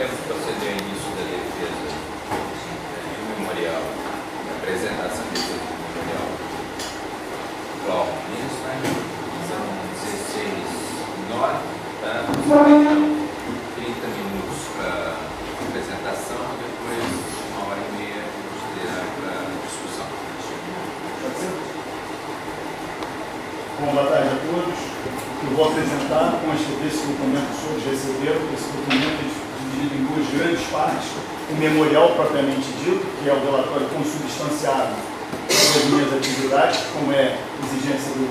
podemos proceder ao início da defesa do memorial, da apresentação desse memorial. Cláudio Linsstein, são 16h09, tá? Então, 30 minutos para apresentação, depois 1h30 para discussão. Pode ser? Bom, boa tarde a todos. Eu vou apresentar com esse documento que todos receberam. Esse documento é dividido em duas grandes partes. O memorial propriamente dito, que é o relatório consubstanciado das minhas atividades, como é exigência do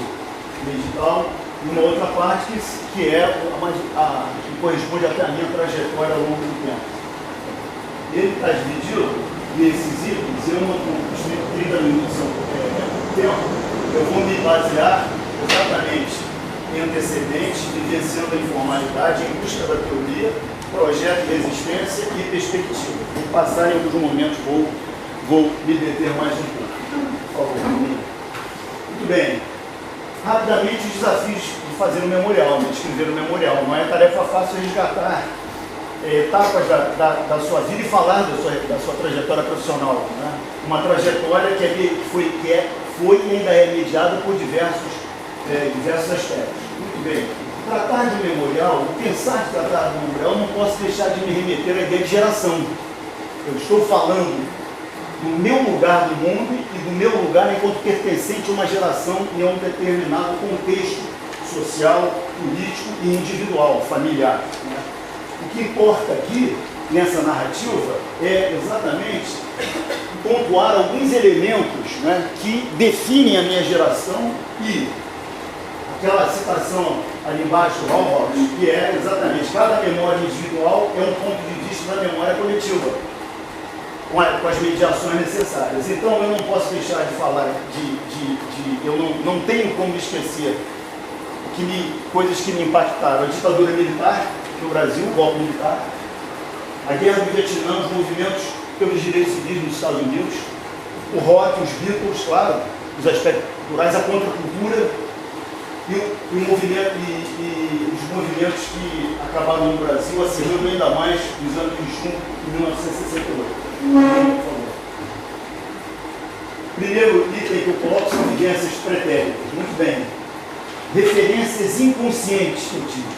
edital, e uma outra parte que é que corresponde até a minha trajetória ao longo do tempo. Ele está dividido nesses itens, eu não com 30 minutos de tempo, eu vou me basear exatamente em antecedentes, vivenciando a informalidade, em busca da teoria, projeto de resistência e perspectiva. Vou passar em alguns momentos, vou me deter mais um pouco. Por favor, muito bem. Rapidamente, os desafios de fazer um memorial, de escrever um memorial. Não é tarefa fácil resgatar etapas da sua vida e falar da sua trajetória profissional. Né? Uma trajetória que foi e ainda é mediada por diversos aspectos. Muito bem. Tratar de memorial, pensar de tratar de memorial, não posso deixar de me remeter à ideia de geração. Eu estou falando do meu lugar no mundo e do meu lugar enquanto pertencente a uma geração e a um determinado contexto social, político e individual, familiar. Né? O que importa aqui, nessa narrativa, é exatamente pontuar alguns elementos, né, que definem a minha geração e aquela citação ali embaixo do Hallhorst, que é exatamente cada memória individual é um ponto de vista da memória coletiva, com as mediações necessárias. Então eu não posso deixar de falar eu não tenho como esquecer coisas que me impactaram. A ditadura militar no Brasil, o golpe militar, a guerra do Vietnã, os movimentos pelos direitos civis nos Estados Unidos, o rock, os Beatles, claro, os aspectos culturais, a contracultura e os movimentos que acabaram no Brasil, acirrando ainda mais nos anos 21 e 1968. Por favor. Primeiro item que eu coloco são evidências pretéritas. Muito bem. Referências inconscientes que eu tive.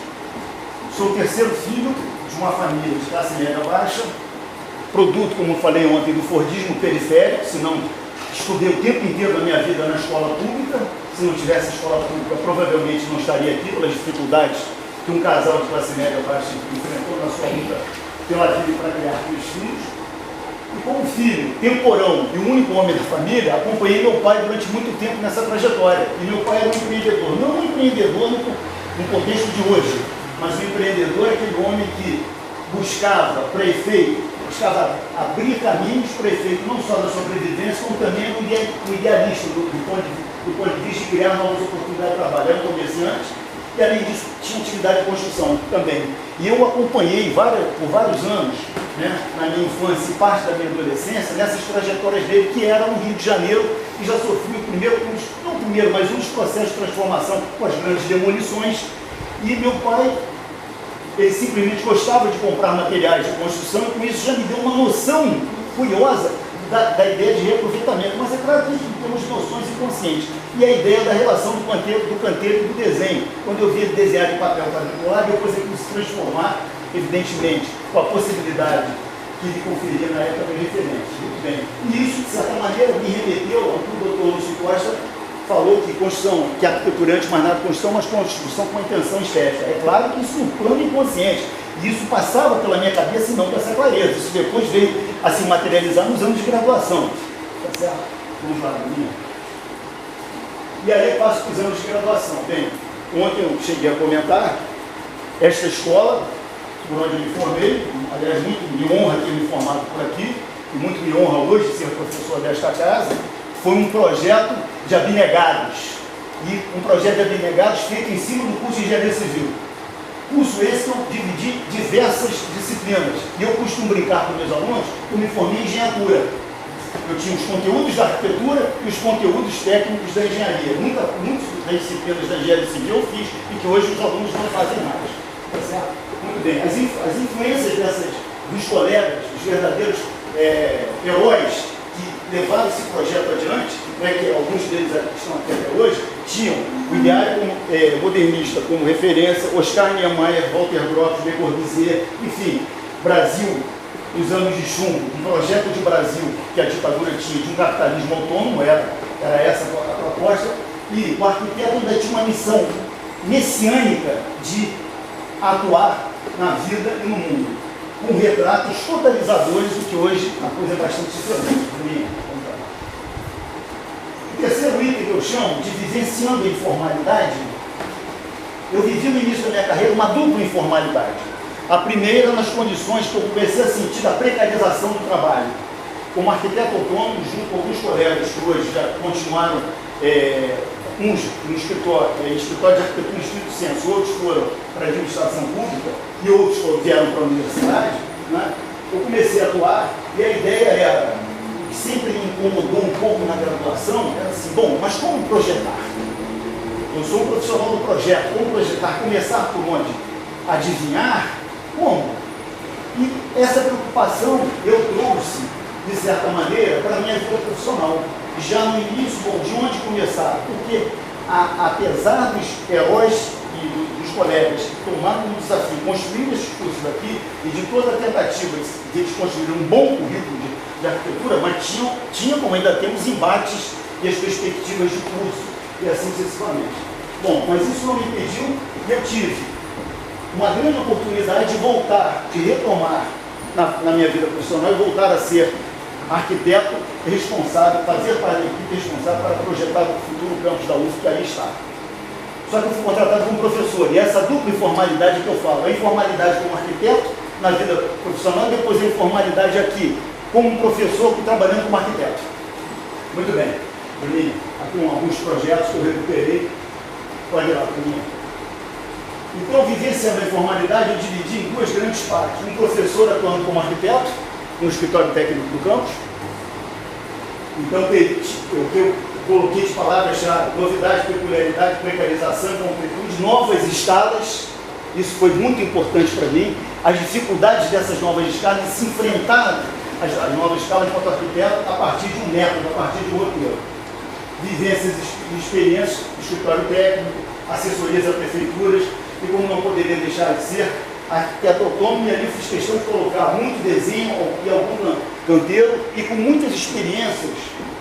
Sou o terceiro filho de uma família de classe média baixa, produto, como eu falei ontem, do fordismo periférico, senão estudei o tempo inteiro da minha vida na escola pública. Se não tivesse escola pública, provavelmente não estaria aqui pelas dificuldades que um casal de classe média baixa enfrentou na sua luta pela vida e para criar 3 filhos. E como filho, temporão e o único homem da família, acompanhei meu pai durante muito tempo nessa trajetória. E meu pai era um empreendedor, não um empreendedor no contexto de hoje, mas um empreendedor é aquele homem que buscava abrir caminhos para efeito não só da sobrevivência, como também do idealista, do ponto de vista de criar novas oportunidades de trabalho. Era um comerciante e, além disso, tinha atividade de construção também. E eu acompanhei por vários anos, né, na minha infância e parte da minha adolescência, nessas trajetórias dele, que era no Rio de Janeiro, e já sofri um dos processos de transformação com as grandes demolições. E meu pai, ele simplesmente gostava de comprar materiais de construção, e com isso já me deu uma noção curiosa da ideia de reaproveitamento. Mas é claro que temos noções inconscientes. E a ideia da relação do canteiro e do desenho. Quando eu via desenhar de papel quadriculado, depois ele se transformar, evidentemente, com a possibilidade que lhe conferia na época de referência. Muito bem. E isso, de certa maneira, me remeteu ao que o doutor Lúcio Costa falou, que construção, que arquitetura é antes mais nada construção, mas construção com intenção estética. É claro que isso é um plano inconsciente. E isso passava pela minha cabeça e não com essa clareza. Isso depois veio a se materializar nos anos de graduação. Tá certo? Vamos lá, menina. E aí eu passo para os anos de graduação. Bem, ontem eu cheguei a comentar, esta escola, por onde eu me formei, aliás, muito me honra ter me formado por aqui, e muito me honra hoje ser professor desta casa, foi um projeto de abnegados. E um projeto de abnegados feito em cima do curso de Engenharia Civil. Curso esse que eu dividi diversas disciplinas. E eu costumo brincar com meus alunos que eu me formei em engenharia. Eu tinha os conteúdos da arquitetura e os conteúdos técnicos da engenharia. Muitas das disciplinas da engenharia civil eu fiz e que hoje os alunos não fazem mais. Tá certo? Muito bem. As influências dos colegas, dos verdadeiros heróis que levaram esse projeto adiante, né, que alguns deles estão aqui até hoje, tinham o ideário modernista como referência, Oscar Niemeyer, Walter Gropius, Le Corbusier, enfim, Brasil, os anos de chumbo, um projeto de Brasil que a ditadura tinha de um capitalismo autônomo, era essa a proposta, e o arquiteto ainda tinha uma missão messiânica de atuar na vida e no mundo, com retratos totalizadores do que hoje a coisa é bastante diferente. O terceiro item que eu chamo de vivenciando a informalidade, eu vivi no início da minha carreira uma dupla informalidade. A primeira nas condições que eu comecei a sentir da precarização do trabalho. Como arquiteto autônomo, junto com alguns colegas que hoje já continuaram, uns no escritório de arquitetura no Espírito Santo, outros foram para a administração pública e outros vieram para a universidade, né? Eu comecei a atuar e a ideia era, que sempre me incomodou um pouco na graduação, era assim, bom, mas como projetar? Eu sou um profissional do projeto, como projetar? Começar por onde? Adivinhar? Como? E essa preocupação eu trouxe, de certa maneira, para a minha vida profissional. Já no início, bom, de onde começar? Porque, apesar dos heróis e dos colegas que tomaram o desafio de construir esses cursos aqui e de toda a tentativa de eles construírem um bom currículo de arquitetura, mas tinha, como ainda temos, embates e as perspectivas de curso, e assim sucessivamente. Bom, mas isso não me impediu, e eu tive uma grande oportunidade de voltar, de retomar na minha vida profissional e voltar a ser arquiteto responsável, fazer parte da equipe responsável para projetar o futuro campus da UF, que aí está. Só que eu fui contratado como professor, e essa dupla informalidade que eu falo, a informalidade como arquiteto na vida profissional, e depois a informalidade aqui, como professor trabalhando como arquiteto. Muito bem, Bruninho, aqui alguns projetos que eu recuperei, pode ir lá, Bruninho. Então, vivenciando a informalidade, eu dividi em duas grandes partes. Um professor atuando como arquiteto, no escritório técnico do campus. Então, eu coloquei de palavras-chave: novidade, peculiaridade, precarização, concretude, novas escalas. Isso foi muito importante para mim. As dificuldades dessas novas escalas, de se enfrentar as novas escalas enquanto arquiteto a partir de um método, a partir de um roteiro. Vivências e experiências do escritório técnico, assessorias a prefeituras, e como não poderia deixar de ser, arquiteto autônomo, e ali fiz questão de colocar muito desenho e algum canteiro, e com muitas experiências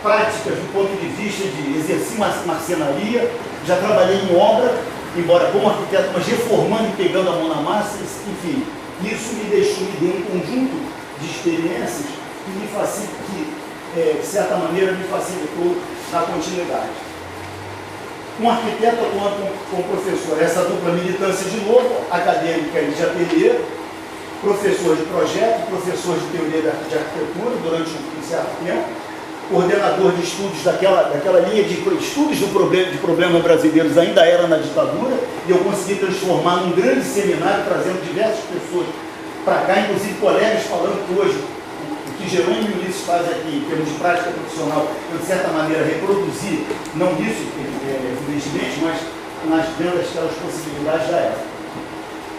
práticas do ponto de vista de exercer marcenaria. Já trabalhei em obra, embora como arquiteto, mas reformando e pegando a mão na massa, enfim. Isso me deu um conjunto de experiências que de certa maneira, me facilitou na continuidade. Um arquiteto atuando como professor, essa dupla militância de novo, acadêmica e de ateliê, professor de projeto, professor de teoria de arquitetura durante um certo tempo, coordenador de estudos daquela linha de estudos de problemas brasileiros, ainda era na ditadura, e eu consegui transformar num grande seminário, trazendo diversas pessoas para cá, inclusive colegas falando que hoje o que Jerônimo e Ulisses fazem aqui, em termos de prática profissional, eu de certa maneira reproduzi, não isso, evidentemente, mas dentro daquelas possibilidades da época.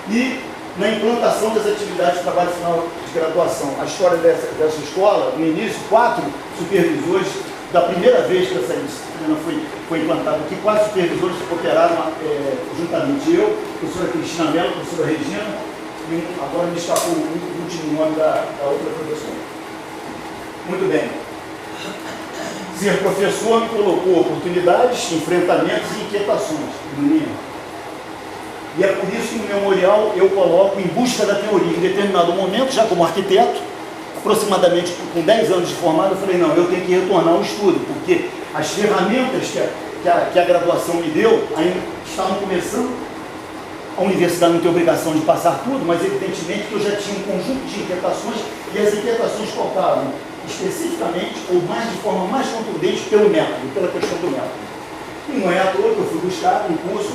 E na implantação das atividades de trabalho final de graduação. A história dessa escola, no início, 4 supervisores, da primeira vez que essa disciplina foi implantada aqui, 4 supervisores operaram juntamente eu, a professora Cristina Mello, a professora Regina, e agora me escapou o último nome da outra professora. Muito bem. Ser professor me colocou oportunidades, enfrentamentos e inquietações. E é por isso que no memorial eu coloco em busca da teoria. Em determinado momento, já como arquiteto, aproximadamente com 10 anos de formado, eu falei, não, eu tenho que retornar ao estudo, porque as ferramentas que a graduação me deu ainda estavam começando. A universidade não tem obrigação de passar tudo, mas evidentemente que eu já tinha um conjunto de inquietações, e as inquietações faltavam especificamente, ou mais de forma mais contundente, pelo método, pela questão do método. E não é à toa que eu fui buscar um curso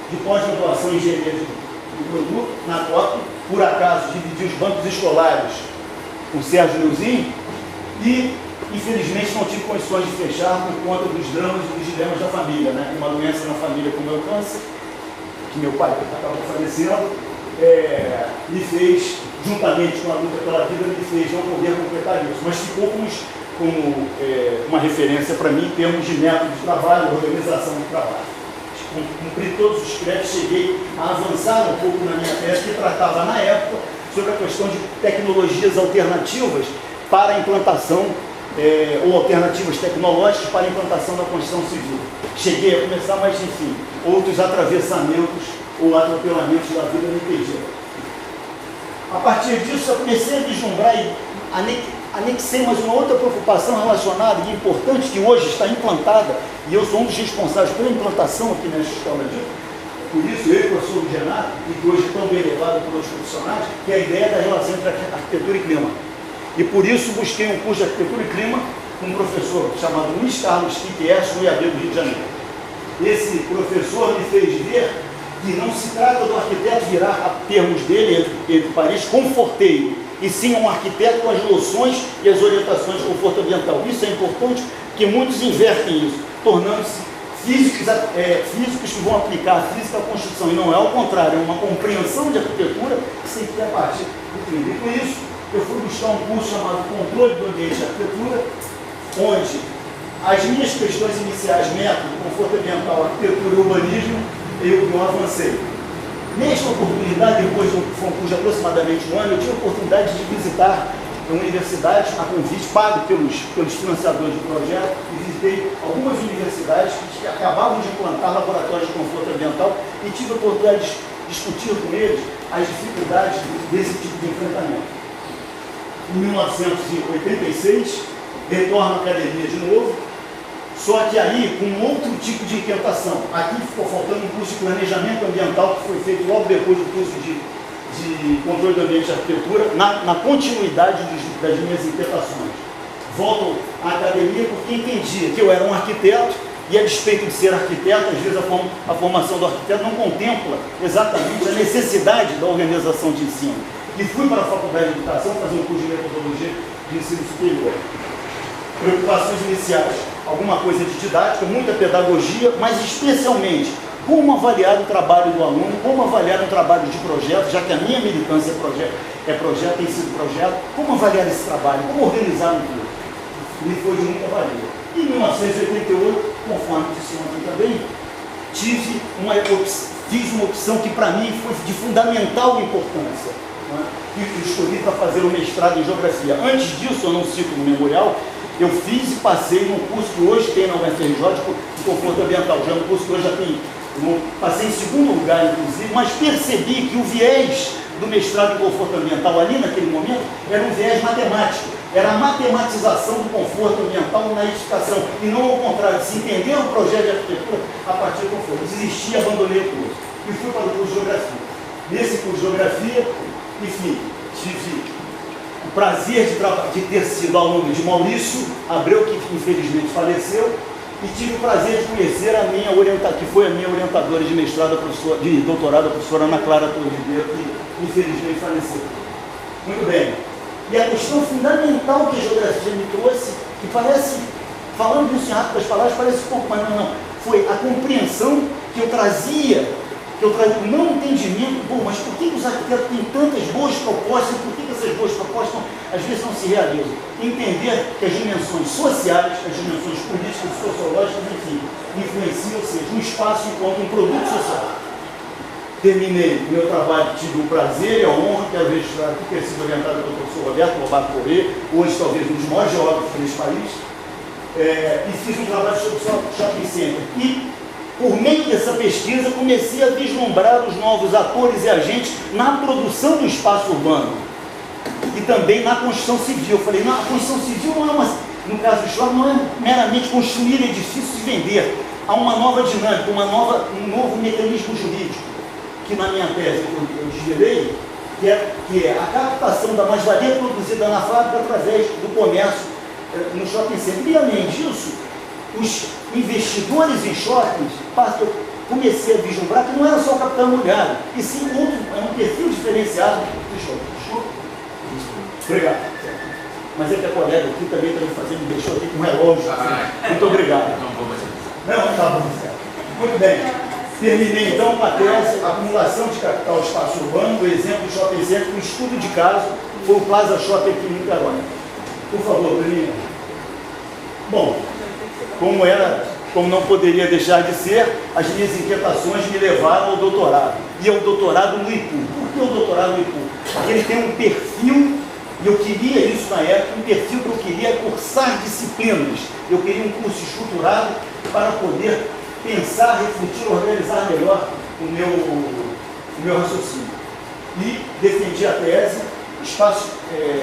de pós-graduação em engenharia de produto, na TOP, por acaso dividi os bancos escolares com o Sérgio Neuzinho, e infelizmente não tive condições de fechar por conta dos dramas e dos dilemas da família, né? Uma doença na família como o câncer, que meu pai acabou falecendo, me fez juntamente com a luta pela vida, me fez não poder completar isso, mas ficou como uma referência para mim em termos de método de trabalho, organização do trabalho. Cumpri todos os créditos, cheguei a avançar um pouco na minha tese, que tratava na época sobre a questão de tecnologias alternativas para a implantação, ou alternativas tecnológicas para a implantação da construção civil. Cheguei a começar, mas enfim, outros atravessamentos ou atropelamentos da vida me impediram. A partir disso, eu comecei a vislumbrar e anexei mais uma outra preocupação relacionada e importante que hoje está implantada, e eu sou um dos responsáveis pela implantação aqui nesta escola de por isso eu e o professor Renato, e que hoje é tão bem levado por outros profissionais, que é a ideia da relação entre arquitetura e clima. E por isso busquei um curso de arquitetura e clima com um professor chamado Luiz Carlos Fiquierson, no IAB do Rio de Janeiro. Esse professor me fez ver que não se trata do arquiteto virar, a termos dele, entre Paris, conforteiro, e sim um arquiteto com as noções e as orientações de conforto ambiental. Isso é importante, porque muitos invertem isso, tornando-se físicos que vão aplicar a física à construção, e não é ao contrário, é uma compreensão de arquitetura que sempre tem a partir do clima. E por isso, eu fui buscar um curso chamado Controle do Ambiente de Arquitetura, onde as minhas questões iniciais, método, conforto ambiental, arquitetura e urbanismo, eu avancei. Nesta oportunidade, depois de um curso de aproximadamente um ano, eu tive a oportunidade de visitar universidades a convite pago pelos financiadores do projeto, e visitei algumas universidades que acabavam de implantar laboratórios de conforto ambiental e tive a oportunidade de discutir com eles as dificuldades desse tipo de enfrentamento. Em 1986, retorno à academia de novo, só que aí com outro tipo de inquietação. Aqui ficou faltando um curso de planejamento ambiental que foi feito logo depois do curso de controle do ambiente de arquitetura, na continuidade das minhas inquietações. Volto à academia porque entendia que eu era um arquiteto e, a despeito de ser arquiteto, às vezes a formação do arquiteto não contempla exatamente a necessidade da organização de ensino. E fui para a Faculdade de Educação fazer um curso de metodologia de ensino superior. Preocupações iniciais, alguma coisa de didática, muita pedagogia, mas especialmente como avaliar o trabalho do aluno, como avaliar um trabalho de projeto, já que a minha militância é projeto, tem sido projeto, como avaliar esse trabalho, como organizar um curso. E foi de muita valia. Em 1988, conforme disse ontem também, fiz uma opção que para mim foi de fundamental importância, né? E escolhi para fazer o mestrado em Geografia. Antes disso, eu não cito no memorial, eu fiz e passei num curso que hoje tem na UFRJ de conforto ambiental, já é um curso que hoje já tem. Eu passei em segundo lugar, inclusive, mas percebi que o viés do mestrado em conforto ambiental ali naquele momento era um viés matemático, era a matematização do conforto ambiental na edificação, e não ao contrário, se entender o projeto de arquitetura a partir do conforto. Desisti, abandonei o curso e fui para o curso de Geografia. Nesse curso de Geografia, enfim, tive o prazer de ter sido aluno de Maurício Abreu, que infelizmente faleceu, e tive o prazer de conhecer que foi a minha orientadora de mestrado, de doutorado, a professora Ana Clara Torres Ribeiro, que infelizmente faleceu. Muito bem. E a questão fundamental que a geografia me trouxe, que parece, falando isso em rápidas palavras, parece um pouco, mas não, foi a compreensão que eu trazia, não um entendimento, bom, mas por que os arquitetos têm tantas boas propostas, por que essas boas propostas às vezes não se realizam? Entender que as dimensões sociais, as dimensões políticas, sociológicas, enfim, influenciam, ou seja, um espaço enquanto um produto social. Terminei o meu trabalho, tive o prazer e a honra, quero registrar aqui, ter sido orientado pelo professor Roberto Lobato Corrêa, hoje talvez um dos maiores geógrafos desse país, e fiz um trabalho sobre o shopping center. E, por meio dessa pesquisa, comecei a vislumbrar os novos atores e agentes na produção do espaço urbano e também na construção civil. Eu falei, não, a construção civil não é no caso do shopping, não é meramente construir edifícios e vender. Há uma nova dinâmica, um novo mecanismo jurídico, que na minha tese eu desvelei, que é a captação da mais-valia produzida na fábrica através do comércio no shopping center. E além disso, os investidores em shoppings, eu comecei a vislumbrar que não era só o capital imobiliário, e sim um perfil diferenciado do shopping. Obrigado. Mas é que a colega aqui também está me fazendo, me deixou aqui com um relógio. Muito obrigado. Não, tá bom, certo. Muito bem. Terminei então com a tese, acumulação de capital espaço urbano, o exemplo do shopping center, um estudo de caso, foi o Plaza Shopping aqui em Niterói. Por favor, Bruninho. Bom, como não poderia deixar de ser, as minhas inquietações me levaram ao doutorado. E ao doutorado no IPU. Por que o doutorado no IPU? Porque ele tem um perfil, e eu queria isso na época, um perfil que eu queria cursar disciplinas. Eu queria um curso estruturado para poder pensar, refletir, organizar melhor o meu raciocínio. E defendi a tese, espaço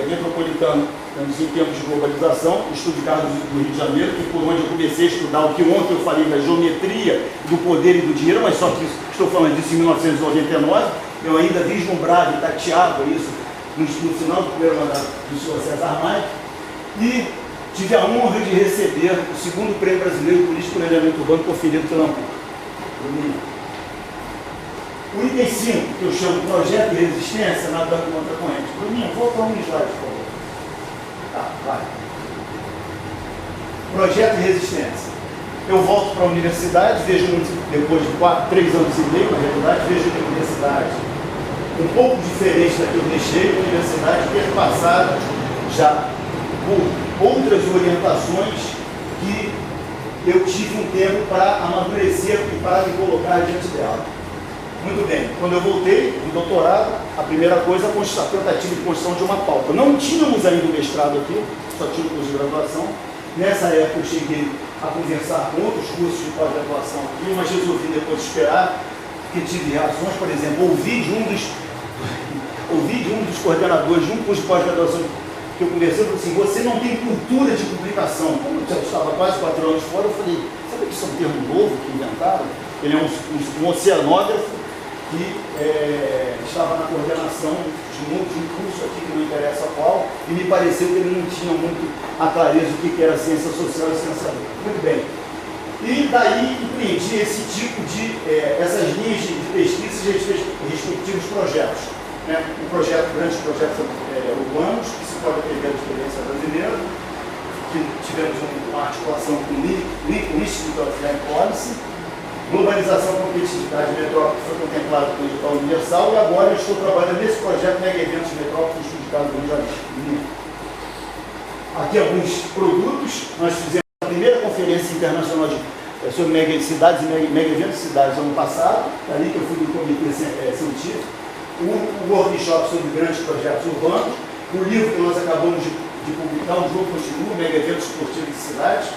metropolitano em termos de globalização, estudo de casos do Rio de Janeiro, que por onde eu comecei a estudar o que ontem eu falei da geometria, do poder e do dinheiro, mas só que estou falando disso em 1999, eu ainda vislumbrava e tateava isso no final do primeiro mandato do senhor César Maia, e tive a honra de receber o segundo prêmio brasileiro político de planejamento urbano conferido pela ANPUR. O item 5, que eu chamo de projeto de resistência, nadando contra a corrente. Bruninho, volta um slide, por favor. Tá, vai. Projeto de resistência. Eu volto para a universidade, vejo, depois de 3 anos e meio, na realidade, vejo a universidade um pouco diferente da que eu deixei, a universidade ter passado já por outras orientações que eu tive um tempo para amadurecer e para me colocar diante dela. Muito bem, quando eu voltei do doutorado, a primeira coisa, a tentativa de construção de uma pauta. Não tínhamos ainda o mestrado aqui, só tinha o curso de graduação. Nessa época eu cheguei a conversar com outros cursos de pós-graduação aqui, mas resolvi depois esperar, porque tive reações, por exemplo, ouvi de um dos coordenadores de um curso de pós-graduação que eu conversei, falou assim, você não tem cultura de publicação. Como eu já estava quase 4 anos fora, eu falei, sabe que isso é um termo novo que inventaram? Ele é um oceanógrafo que estava na coordenação de um curso aqui, que não interessa qual, e me pareceu que ele não tinha muito a clareza do que era ciência social e ciência dura. Muito bem. E daí empreendi esse tipo de, essas linhas de pesquisa e respectivos projetos. Né? Um projeto, grandes projetos urbanos, que se pode aprender da experiência brasileira, que tivemos uma articulação com o Institute of Land Policy, globalização, competitividade de metrópole, que foi contemplado pelo edital universal, e agora eu estou trabalhando nesse projeto Mega Eventos de Metrópole, Estudo de Caso do Rio de Janeiro. Aqui alguns produtos, nós fizemos a primeira conferência internacional sobre mega cidades e mega eventos de cidades ano passado, ali que eu fui do comitê científico, o workshop sobre grandes projetos urbanos, o livro que nós acabamos de publicar, O Jogo Continua, Mega Eventos Esportivos de Cidades,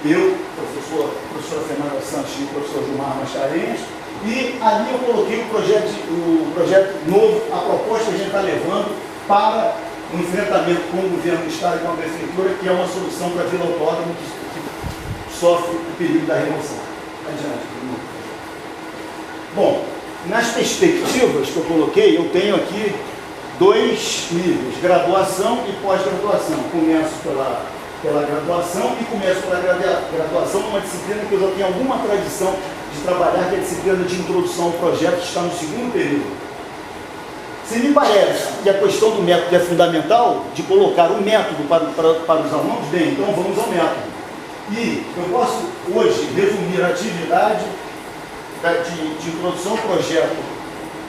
eu, professora Fernanda Santos e o professor Gilmar Mascarenhas, e ali eu coloquei o projeto novo, a proposta que a gente está levando para o enfrentamento com o governo do Estado e com a Prefeitura, que é uma solução para a Vila Autódromo que sofre o perigo da remoção. Adiante. Bom, nas perspectivas que eu coloquei, eu tenho aqui 2 níveis, graduação e pós-graduação. Começo pela graduação e começo pela graduação numa disciplina que eu já tenho alguma tradição de trabalhar, que é a disciplina de introdução ao projeto, que está no 2º período. Se me parece que a questão do método é fundamental, de colocar o método para os alunos, bem, então vamos ao método. E eu posso hoje resumir a atividade de introdução ao projeto,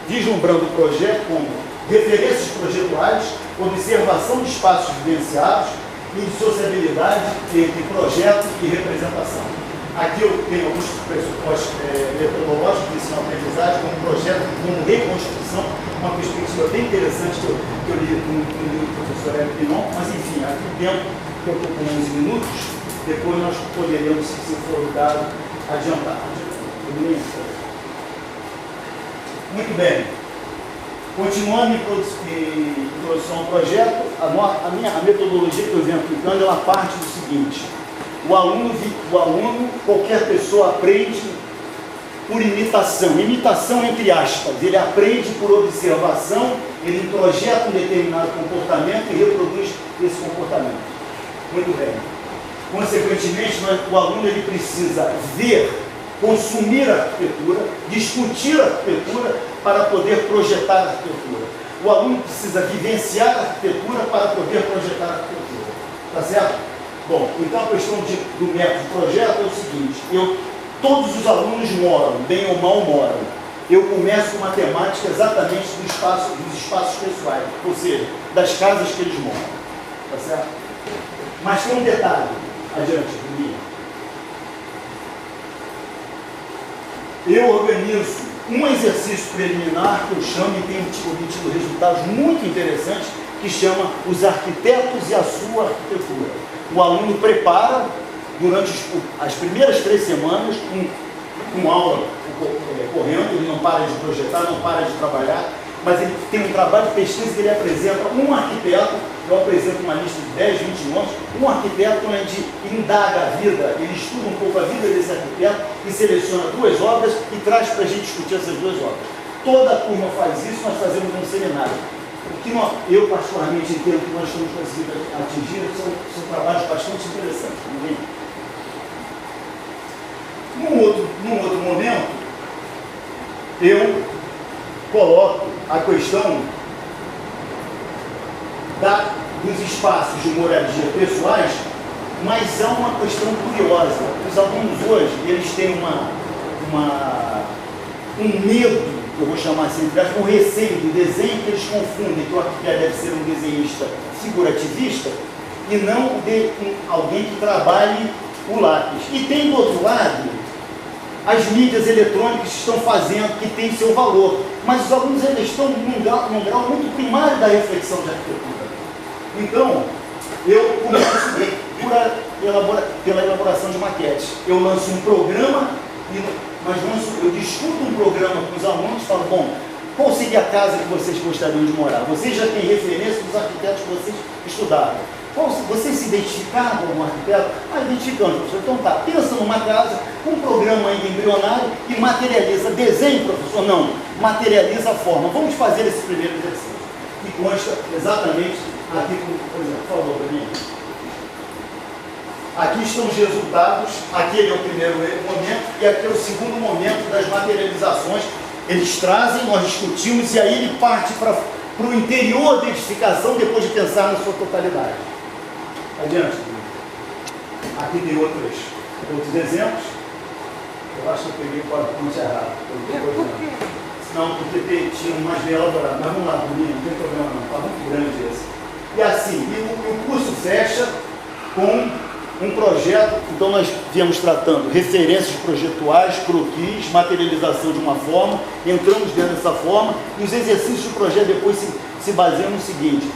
vislumbrando o projeto como referências projetuais, observação de espaços vivenciados e dissociabilidade entre projeto e representação. Aqui eu tenho alguns pressupostos metodológicos de ensino-aprendizagem, como projeto, como reconstrução, uma perspectiva bem interessante que eu li no livro do professor Hélio Pinon, mas enfim, aqui o tempo que eu estou com 11 minutos, depois nós poderemos, se for o dado, adiantar. Muito bem. Continuando em introdução ao projeto, a metodologia que eu venho aplicando, ela parte do seguinte: o aluno, qualquer pessoa aprende por imitação entre aspas, ele aprende por observação, ele introjeta um determinado comportamento e reproduz esse comportamento. Muito bem. Consequentemente, o aluno ele precisa ver, consumir a arquitetura, discutir a arquitetura para poder projetar a arquitetura. O aluno precisa vivenciar a arquitetura para poder projetar a arquitetura. Tá certo? Bom, então a questão do método de projeto é o seguinte: eu Todos os alunos moram, bem ou mal moram. Eu começo com matemática exatamente dos espaços pessoais, ou seja, das casas que eles moram. Tá certo? Mas tem um detalhe. Adiante, Bruninho. Eu organizo um exercício preliminar que eu chamo e tenho obtido resultados muito interessantes, que chama Os Arquitetos e a Sua Arquitetura. O aluno prepara, durante as primeiras 3 semanas, com aula correndo, ele não para de projetar, não para de trabalhar, mas ele tem um trabalho de pesquisa que ele apresenta um arquiteto. Eu apresento uma lista de 10, 20 nomes, um arquiteto onde indaga a vida, ele estuda um pouco a vida desse arquiteto e seleciona 2 obras e traz para a gente discutir essas 2 obras. Toda a turma faz isso, nós fazemos um seminário. O que eu particularmente entendo que nós estamos conseguindo atingir são trabalhos bastante interessantes. Num outro momento, eu coloco a questão dos espaços de moradia pessoais, mas há uma questão curiosa. Os alunos hoje, eles têm um medo, eu vou chamar assim, um receio do desenho, que eles confundem que o arquiteto deve ser um desenhista figurativista e não alguém que trabalhe o lápis. E tem do outro lado as mídias eletrônicas que estão fazendo, que tem seu valor, mas os alunos ainda estão num grau muito primário da reflexão de arquitetura. Então, eu começo pela elaboração de maquetes. Eu lanço um programa, eu discuto um programa com os alunos e falo, bom, qual seria a casa que vocês gostariam de morar? Vocês já têm referência dos arquitetos que vocês estudaram. Vocês se identificaram como arquiteto? Identificando, professor. Então tá, pensa numa casa, um programa ainda embrionário e materializa. Desenho, professor? Não, materializa a forma. Vamos fazer esse primeiro exercício. E consta exatamente aqui, por exemplo, por favor, para mim. Aqui estão os resultados, aquele é o primeiro momento e aqui é o segundo momento das materializações. Eles trazem, nós discutimos e aí ele parte para o interior da edificação depois de pensar na sua totalidade. Adiante. Aqui tem outros exemplos. Eu acho que eu peguei o PowerPoint errado. Por quê? Não, porque tinha um mais bem elaborado. Mas vamos lá, Bruninho, não tem problema não. Está muito grande esse. E assim, o curso fecha com um projeto. Então nós viemos tratando referências projetuais, croquis, materialização de uma forma, entramos dentro dessa forma e os exercícios do projeto depois se baseiam no seguinte: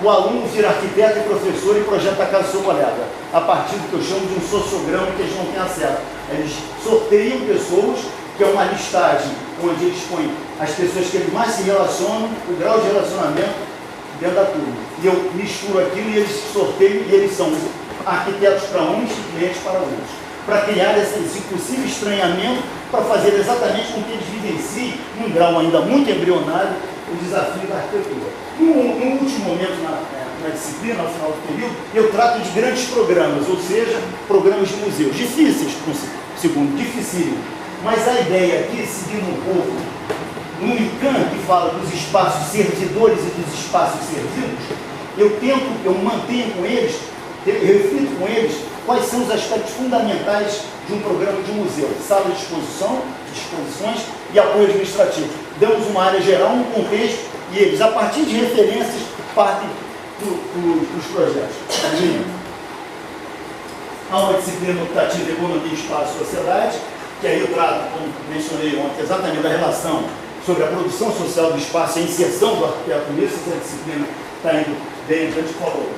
o aluno vira arquiteto e professor e projeta a casa do seu colega, a partir do que eu chamo de um sociograma que eles não têm acesso. Eles sorteiam pessoas, que é uma listagem onde eles põem as pessoas que eles mais se relacionam, o grau de relacionamento dentro da turma. E eu misturo aquilo e eles sorteiam e eles são arquitetos para uns e clientes para outros, para criar esse possível estranhamento, para fazer exatamente com que eles vivenciem, num grau ainda muito embrionário, o desafio da arquitetura. No último momento na disciplina, ao final do período, eu trato de grandes programas, ou seja, programas de museus, difíceis para um segundo, dificílimo. Mas a ideia aqui, seguindo um pouco no ICANN, que fala dos espaços servidores e dos espaços servidos, eu mantenho com eles, eu reflito com eles quais são os aspectos fundamentais de um programa de museu: sala de exposições e apoio administrativo. Damos uma área geral, um contexto, e eles, a partir de referências, partem para os projetos. Há uma disciplina optativa de Economia, Espaço e Sociedade, que aí eu trato, como mencionei ontem, exatamente da relação sobre a produção social do espaço e a inserção do arquiteto nisso. Essa disciplina está indo bem adiante, por favor.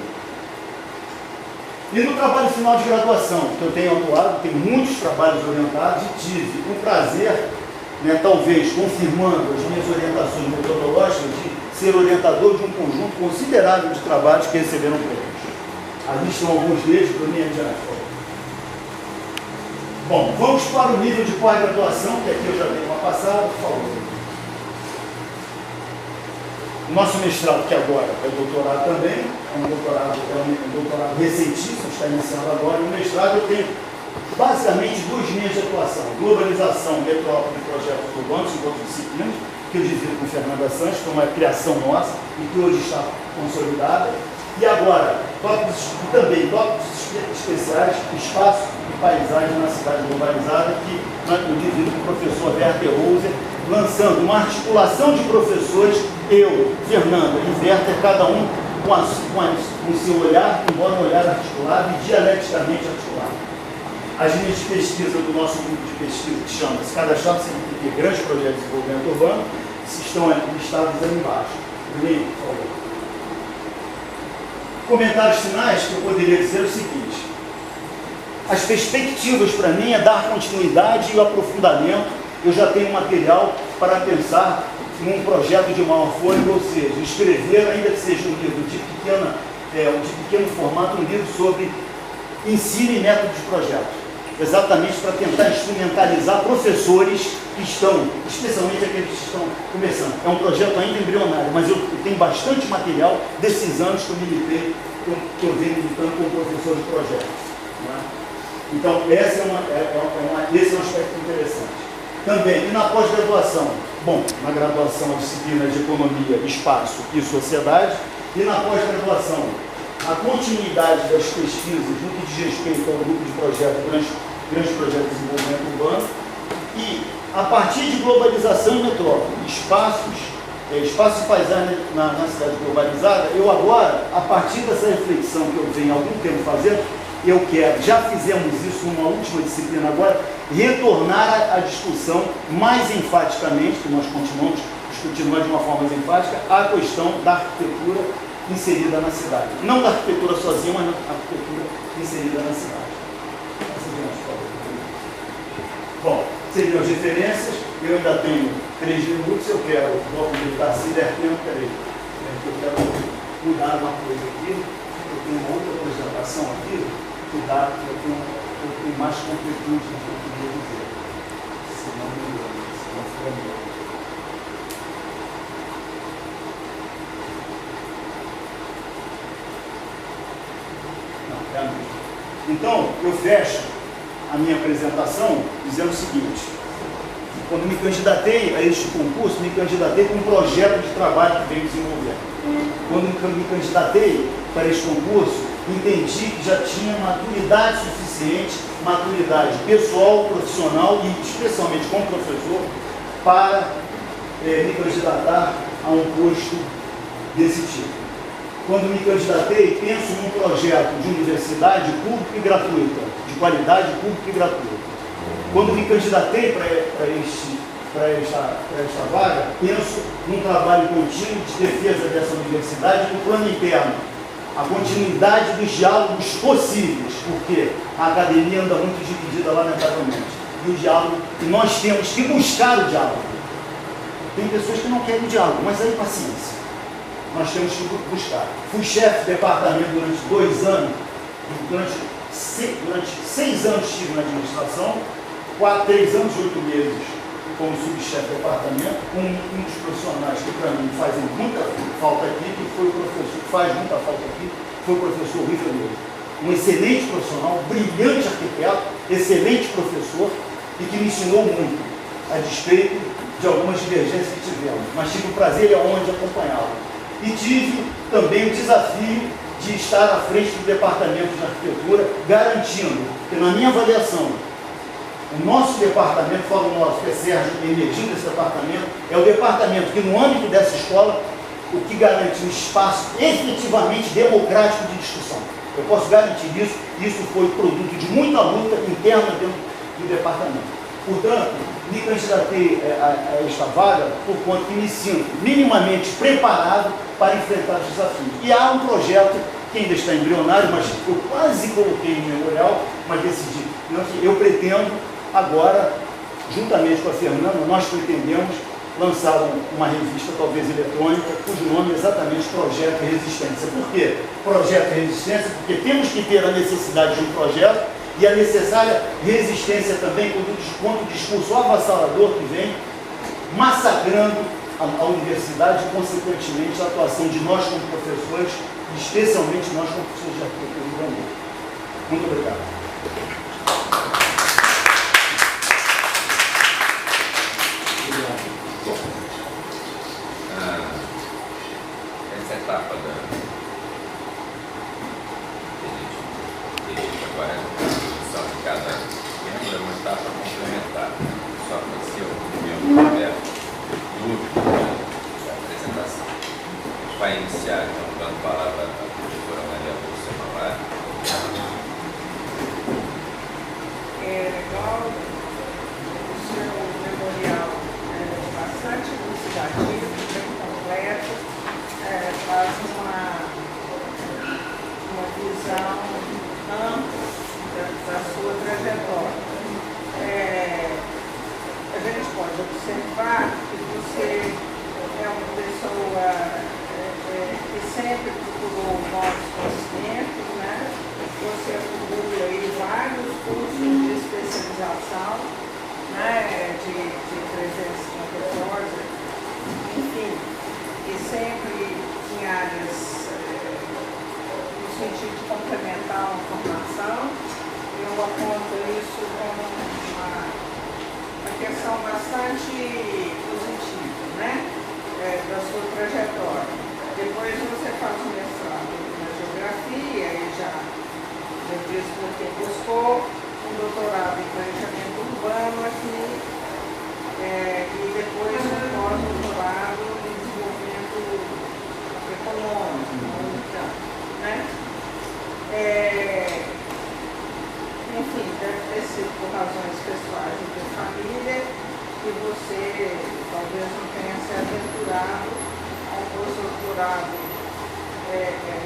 E no trabalho final de graduação, que eu tenho atuado, tenho muitos trabalhos orientados e tive o prazer, talvez confirmando as minhas orientações metodológicas, de ser orientador de um conjunto considerável de trabalhos que receberam prêmios. Ali estão alguns deles, para mim adiante, por favor. Bom, vamos para o nível de pós-graduação, que aqui eu já dei uma passada, por favor. O nosso mestrado, que agora é doutorado também, é um doutorado recentíssimo, está iniciando agora. No mestrado eu tenho basicamente 2 linhas de atuação: globalização, metrópole e projetos urbanos, em outras disciplinas, que eu divido com Fernanda Santos, que é uma criação nossa e que hoje está consolidada. E agora, tópicos especiais, espaço e paisagem na cidade globalizada, que no devido do professor Werther Roser, lançando uma articulação de professores, eu, Fernanda e Werther, cada um com o seu olhar, embora um olhar articulado e dialeticamente articulado. As linhas de pesquisa do nosso grupo de pesquisa, que chama-se Cadastrar CNPq, Grandes Projetos de Desenvolvimento Urbano, estão listados ali embaixo. Leia, por favor. Comentários finais que eu poderia dizer o seguinte: as perspectivas para mim é dar continuidade e o aprofundamento. Eu já tenho material para pensar em um projeto de maior fôlego, ou seja, escrever, ainda que seja um livro de pequeno formato, um livro sobre ensino e método de projeto, exatamente para tentar instrumentalizar professores que estão, especialmente aqueles que estão começando. É um projeto ainda embrionário, mas eu tenho bastante material desses anos que eu militei, que eu venho militando como professor de projeto. Não é? Então, esse é um aspecto interessante. Também, e na pós-graduação? Bom, na graduação a disciplina de Economia, Espaço e Sociedade, e na pós-graduação a continuidade das pesquisas no que diz respeito ao grupo de projeto, grandes projetos de desenvolvimento urbano, e a partir de globalização e metrópole, espaço e paisagem na cidade globalizada, eu agora, a partir dessa reflexão que eu venho há algum tempo fazendo, eu quero, já fizemos isso numa última disciplina agora, retornar à discussão mais enfaticamente, que nós continuamos discutindo de uma forma mais enfática, a questão da arquitetura inserida na cidade. Não da arquitetura sozinha, mas da arquitetura inserida na cidade. Bom, seriam as referências. Eu ainda tenho 3 minutos, eu quero, vou aproveitar se der tempo, eu quero mudar uma coisa aqui. Eu tenho uma outra apresentação aqui, cuidado, eu tenho mais completude do que eu queria dizer. Se não me engano, se não for melhor. Então, eu fecho a minha apresentação dizendo o seguinte: quando me candidatei a este concurso, me candidatei com um projeto de trabalho que venho desenvolvendo. Quando me candidatei para este concurso, entendi que já tinha maturidade suficiente, maturidade pessoal, profissional e especialmente como professor, para me candidatar a um posto desse tipo. Quando me candidatei, penso num projeto de universidade pública e gratuita, de qualidade pública e gratuita. Quando me candidatei para esta vaga, penso num trabalho contínuo de defesa dessa universidade no plano interno, a continuidade dos diálogos possíveis, porque a academia anda muito dividida, lamentavelmente, e o diálogo, e nós temos que buscar o diálogo. Tem pessoas que não querem o diálogo, mas aí paciência. Nós temos que buscar. Fui chefe de departamento durante 2 anos, durante 6 anos estive na administração, 3 anos e 8 meses como subchefe de departamento, um dos profissionais que para mim fazem muita falta aqui, que foi o professor, que faz muita falta aqui, foi o professor Rui Fernando. Um excelente profissional, brilhante arquiteto, excelente professor e que me ensinou muito, a despeito de algumas divergências que tivemos, mas tive o prazer e a honra de acompanhá-lo. E tive também o desafio de estar à frente do departamento de arquitetura, garantindo que, na minha avaliação, o nosso departamento, falo o nosso, que é Sérgio, emergindo desse departamento, é o departamento que, no âmbito dessa escola, o que garante um espaço efetivamente democrático de discussão. Eu posso garantir isso, e isso foi produto de muita luta interna dentro do departamento. Portanto, me candidatei a esta vaga por conta que me sinto minimamente preparado para enfrentar os desafios. E há um projeto que ainda está embrionário, mas eu quase coloquei no memorial, mas decidi. Eu pretendo agora, juntamente com a Fernanda, nós pretendemos lançar uma revista, talvez eletrônica, cujo nome é exatamente Projeto Resistência. Por quê? Projeto Resistência, porque temos que ter a necessidade de um projeto e a necessária resistência também contra o discurso avassalador que vem massacrando a universidade e, consequentemente, a atuação de nós como professores, especialmente nós como professores de arquitetura do Brasil. Muito obrigado. Essa etapa que a gente agora, a produção de cada vai iniciar, então, dando palavra à professora Maria Lúcia Malá. É legal, o seu memorial é bastante elucidativo, bem completo, faz uma visão ampla da sua trajetória. A gente pode observar que você é uma pessoa que sempre procurou novos conhecimentos, né? Você acumula aí vários cursos de especialização, né? de 350 horas, enfim, e sempre em áreas no sentido de complementar uma formação. Eu aponto isso como uma questão bastante positiva, né? Da sua trajetória. Depois você faz um mestrado na geografia e já diz porque buscou um doutorado em planejamento urbano aqui e depois um pós-doutorado em desenvolvimento econômico, né? Enfim, deve ter sido por razões pessoais e de família que você talvez não tenha se aventurado a um pós-doutorado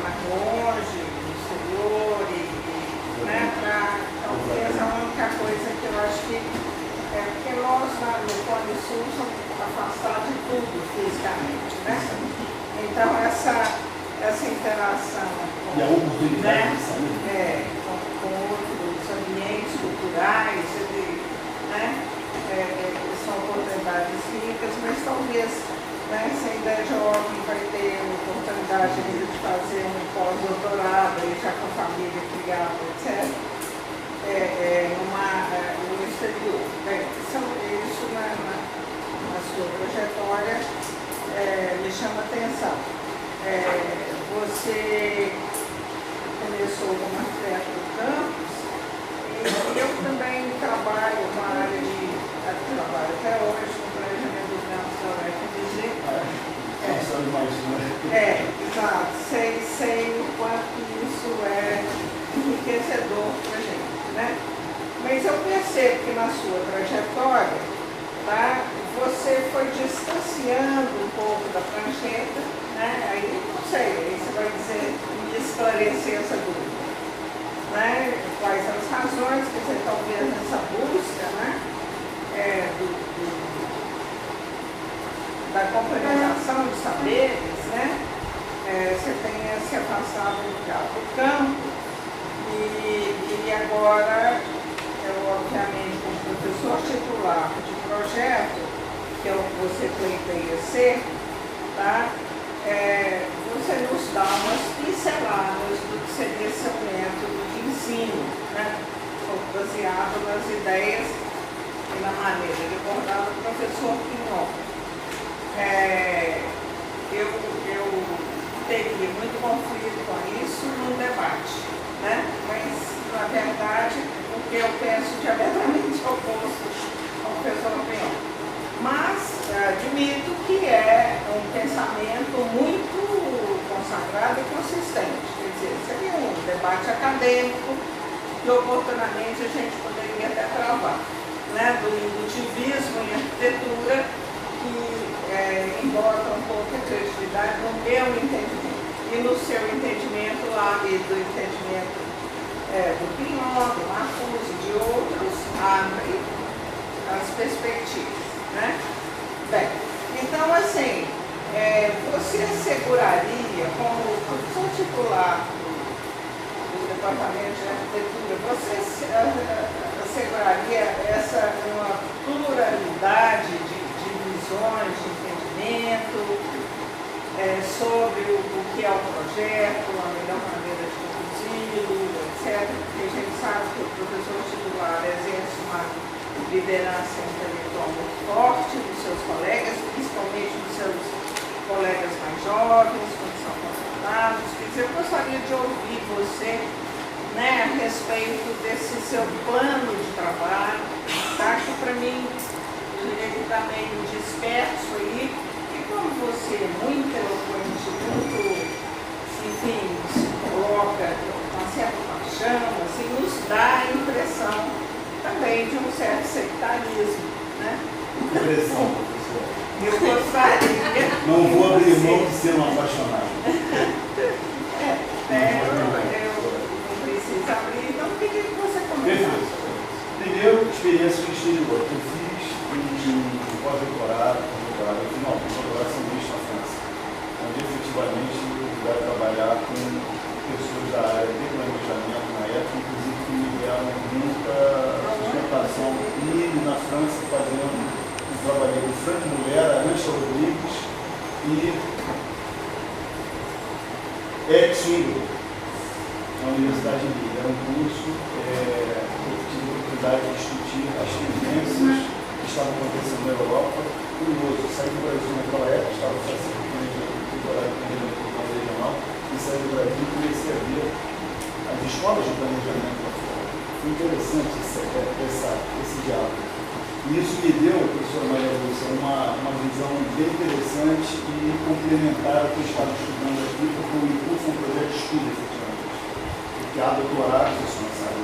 mais longe, no exterior, né, talvez a única coisa que eu acho que porque nós no Cone Sul somos afastados de tudo fisicamente, né? Então essa interação com, e a oportunidade né, de sair. com outros ambientes culturais, né? São oportunidades ricas, mas talvez, né, se ainda é jovem, vai ter a oportunidade de fazer um pós-doutorado, já com a família criada, etc., no exterior. Bem, isso na sua trajetória me chama atenção. Você começou como arquiteto do campus, e eu também trabalho com a área de trabalho até hoje com planejamento urbano da UFMG. Exato. Sei o quanto isso é enriquecedor para a gente, né? Mas eu percebo que na sua trajetória, tá, você foi distanciando um pouco da prancheta, né? Aí não sei, aí você vai dizer, me esclarecer essa dúvida. Né? Quais as razões, quer dizer, talvez nessa busca, né? Da complementação dos saberes, né? Você tenha se afastado do campo e agora, obviamente, como professor titular de projeto, que é o que você pleiteia ser, tá? Você nos dá umas pinceladas do que seria seu método de ensino, né? Baseado nas ideias e na maneira de abordar o professor Pinhon. Eu teria muito conflito com isso num debate, né? Mas, na verdade, o que eu penso diametralmente oposto ao professor Pinhon. Mas admito que é um pensamento muito consagrado e consistente. Quer dizer, seria um debate acadêmico que oportunamente a gente poderia até travar, né? Do indutivismo em arquitetura, que embota um pouco a criatividade no meu entendimento. E no seu entendimento lá, e do entendimento do Pinhon, do Marcuse, de outros, abre as perspectivas, né? Bem, então assim, você asseguraria, como professor titular do Departamento de Arquitetura, você asseguraria uma pluralidade de visões, de entendimento sobre o que é o projeto, a melhor maneira de conduzi-lo, etc. Porque a gente sabe que o professor titular exerce uma liderança intelectual muito forte dos seus colegas, principalmente dos seus colegas mais jovens, quando são contratados. Quer dizer, eu gostaria de ouvir você, né, a respeito desse seu plano de trabalho, tá? Que para mim ele está meio disperso aí, e como você é muito eloquente, muito, enfim, se coloca com uma certa paixão, assim, nos dá a impressão também de um certo sectarismo, né? Impressão, professor. Eu gostaria. Não vou abrir mão de ser um apaixonado. Eu não preciso abrir, então o que você começar? Perfeito. Primeiro, experiência no exterior. Eu fiz um pós-doutorado, eu fiz uma pós-doutorado na França, onde efetivamente eu vai trabalhar com pessoas da área de planejamento na época, inclusive que me deram muita sustentação. E na França, fazendo um trabalho com Frank Muller, Anitta Rodrigues e Eric Swingle, na Universidade de Lille. Era um curso eu tive a oportunidade de discutir as tendências que estavam acontecendo na Europa. Curioso, eu saí do Brasil naquela época, estava fazendo planejamento regional, e saí do Brasil e comecei a ver as escolas de planejamento lá fora. Foi interessante esse diálogo. E isso me deu, professora Maria Lúcia, uma visão bem interessante e complementar ao que eu estava estudando aqui, porque o impulso é um projeto de estudo, efetivamente. Porque há doutorado, professora sabe,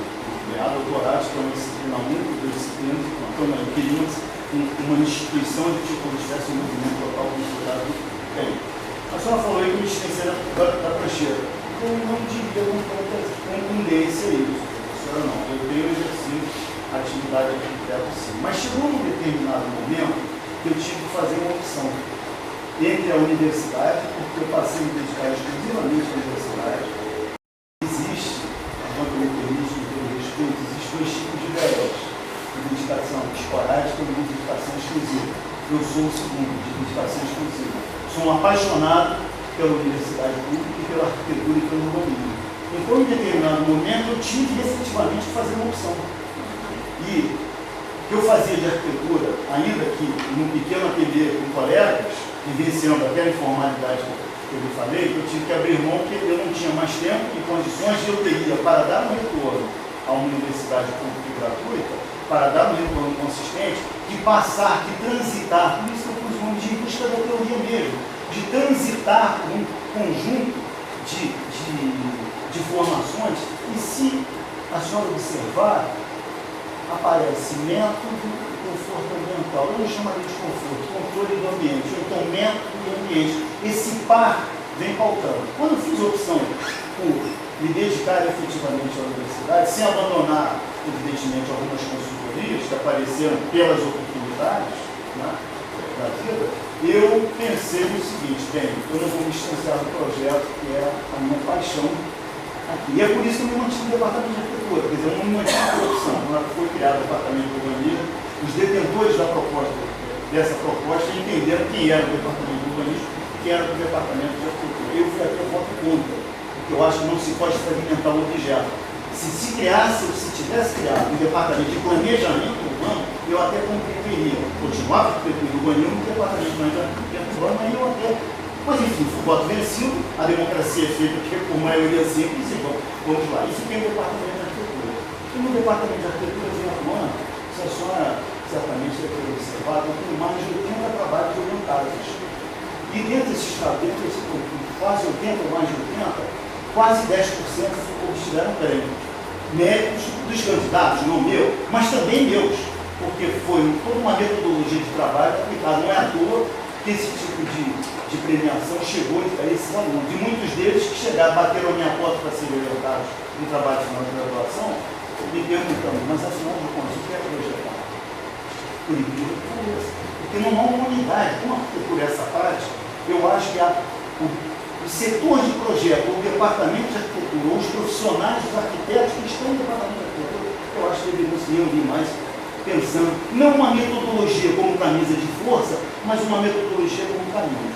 há doutorado, que é uma disciplina única, disciplinas, então eu queria uma instituição de tipo de tivesse um movimento local considerado bem. A senhora falou aí que me distanciei da prancheira. Eu não diria com tanta contundência isso, professora, não. Eu tenho exercido a atividade de arquiteto sim. Mas chegou num determinado momento que eu tive que fazer uma opção entre a universidade, porque eu passei a me dedicar exclusivamente à universidade. Existe, enquanto me permite, me ter respeito, existem dois tipos de DREs. Dedicação esporádica e dedicação exclusiva. Eu sou o segundo, de dedicação exclusiva. Sou um apaixonado pela universidade pública e pela arquitetura e pelo urbanismo. Então, em determinado momento, eu tive efetivamente que fazer uma opção. E o que eu fazia de arquitetura, ainda que num pequeno ateliê com colegas, vivenciando aquela informalidade que eu lhe falei, eu tive que abrir mão porque eu não tinha mais tempo e condições de eu teria para dar um retorno a uma universidade pública e gratuita, para dar um retorno consistente, de passar, de transitar, por isso que eu pus o nome de busca da teoria mesmo, de transitar por um conjunto de formações, e se a senhora observar, aparece método e conforto ambiental. Eu não chamaria de conforto, controle do ambiente, ou então método e ambiente. Esse par vem pautando. Quando eu fiz a opção por me dedicar efetivamente à universidade, sem abandonar, evidentemente, algumas consultorias que apareceram pelas oportunidades, né, da vida, eu pensei no seguinte: bem, eu não vou me distanciar do projeto que é a minha paixão aqui. E é por isso que eu me mantive no departamento de arquitetura, quer dizer, eu não me mantive por opção. Na hora que foi criado o departamento de urbanismo, os detentores da proposta, dessa proposta, entenderam quem era o departamento de urbanismo e quem era o departamento de arquitetura. Eu fui até voto contra, porque eu acho que não se pode fragmentar o objeto. Se criasse, ou se tivesse criado um departamento de planejamento urbano, eu até compreenderia. Continuava com arquitetura e urbanismo no departamento de planejamento urbano, aí eu até. Mas enfim, foi o voto vencido, a democracia é feita por maioria simples, e vamos lá. E fiquei no departamento de arquitetura. E no departamento de arquitetura de atuando, se a senhora certamente deve ter observado, eu tenho mais de 80 trabalhos orientados. E dentro desses trabalhos, quase 80 ou mais de 80, quase 10% obtiveram prêmio. Méritos dos candidatos, não meu, mas também meus, porque foi toda uma metodologia de trabalho aplicada. Não é à toa que esse tipo de premiação chegou a esses alunos. E muitos deles que chegaram, bateram a minha porta para serem orientados no trabalho de final de graduação, me perguntando, mas afinal de contas, o que é projetar? Por incrível que pareça. Porque não há uma unidade. Como por essa prática, eu acho que o setor de projeto, o departamento de arquitetura, ou os profissionais, os arquitetos que estão no departamento de arquitetura, eu acho que deveriam se reunir mais pensando, não uma metodologia como camisa de força, mas uma metodologia como caminho.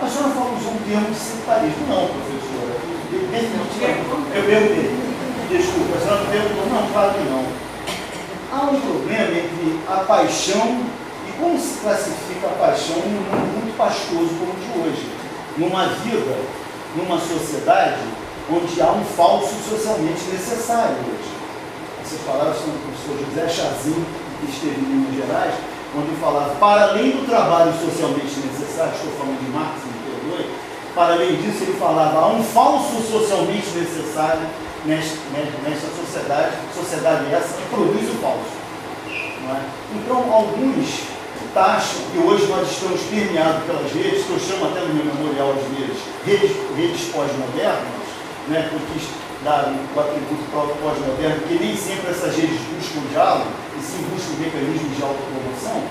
A senhora fala usou um termo de sectarismo. Não, professora. Eu perguntei. Desculpa, a senhora perguntou. Não, claro que não. Há um problema entre a paixão e como se classifica a paixão num mundo muito pastoso como o de hoje. Numa vida, numa sociedade onde há um falso socialmente necessário hoje. Essas palavras são do professor José Chazin, que esteve em Minas Gerais, onde eu falava, para além do trabalho socialmente necessário, estou falando de Marx, me perdoe, para além disso ele falava, há um falso socialmente necessário nesta sociedade essa que produz o falso. Não é? Então, alguns acham que hoje nós estamos permeados pelas redes, que eu chamo até no meu memorial às vezes, redes pós-modernas, né, porque dar o atributo pós-moderno, que nem sempre essas redes buscam diálogo, e sim buscam mecanismos de autopromoção.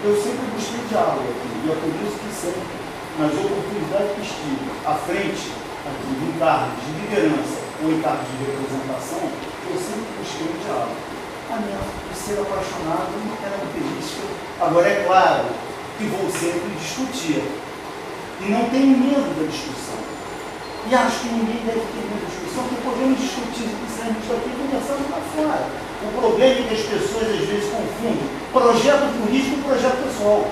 Eu sempre busquei diálogo aqui, e eu acredito que sempre, nas oportunidades que estive à frente aqui, em cargos de liderança ou em cargos de representação, eu sempre busquei o diálogo. A minha ser apaixonado não é característica. Agora, é claro que vou sempre discutir. E não tenho medo da discussão. E acho que ninguém deve ter medo da discussão, porque podemos discutir isso aqui e conversando lá fora. O problema é que as pessoas às vezes confundem projeto político com projeto pessoal.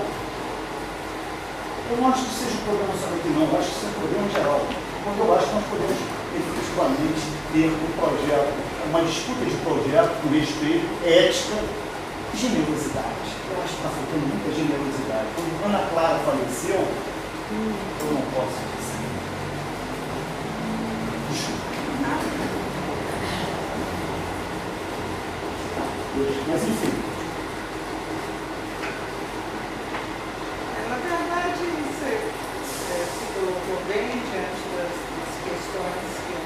Eu não acho que seja um problema só aqui, não. Eu acho que isso é um problema geral. Porque eu acho que nós podemos efetivamente ter um projeto, uma disputa de projeto com respeito, ética e generosidade. Eu acho que está faltando muita generosidade. Quando Ana Clara faleceu, eu não posso dizer. Desculpa. Mas enfim. Na verdade, você se colocou bem diante das questões que eu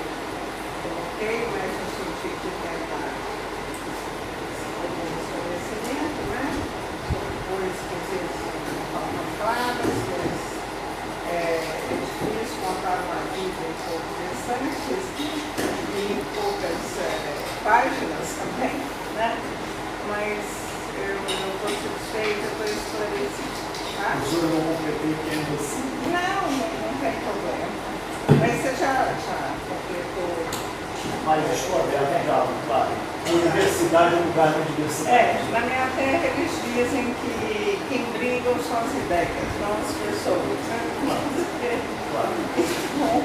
coloquei, mas no sentido de tentar algum esclarecimento, né? Coisas que às vezes não falam claras, mas é difícil contar uma vida um pouco interessante e em poucas páginas também, né? Mas eu não estou satisfeita, estou esclarecida. Tá? O senhor não completou assim? Não tem problema. Mas você já completou. Mas estou aberto a diálogo, claro. Universidade é um lugar de diversidade. Na minha terra eles dizem que quem brigam são as ideias, não as pessoas. Né? Claro. Bom,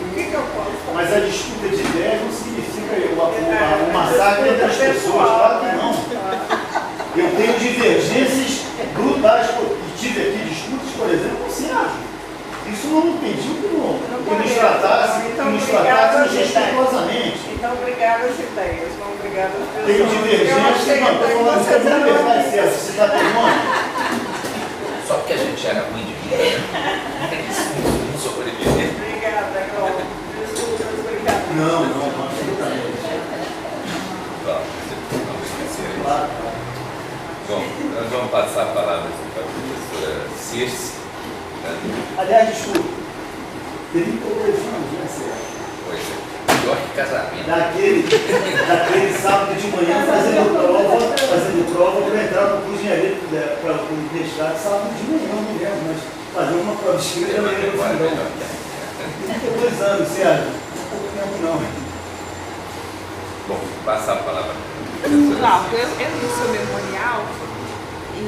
o que eu posso fazer? Mas a disputa de ideias não significa o massacre entre as pessoas, claro que não. Eu tenho divergências brutais, e tive aqui disputas, por exemplo, com o Sérgio. Isso não impediu que nos tratássemos respeitosamente. Então, obrigado às ideias, não obrigado às pessoas. Tenho divergências, não, estou falando isso é muito verdade, Sérgio, você está tomando? Só porque a gente era ruim de vida, né? Não sobreviver. Obrigada, Glória. Desculpas, obrigada. Não, absolutamente. Claro, não esquecer. Claro. Bom, nós vamos passar a palavra para a professora Circe. Aliás, desculpa, 32 anos, né, Sérgio? Pois é, pior que casamento. Daquele sábado de manhã fazendo prova para entrar no curso de engenharia para a universidade, sábado de manhã, não lembro, mas fazer uma prova escrita eu lembro no fundão. 32 anos, Sérgio, não pouco tempo não. Bom, passar a palavra para a professora Cláudio, Circe. eu li o seu memorial e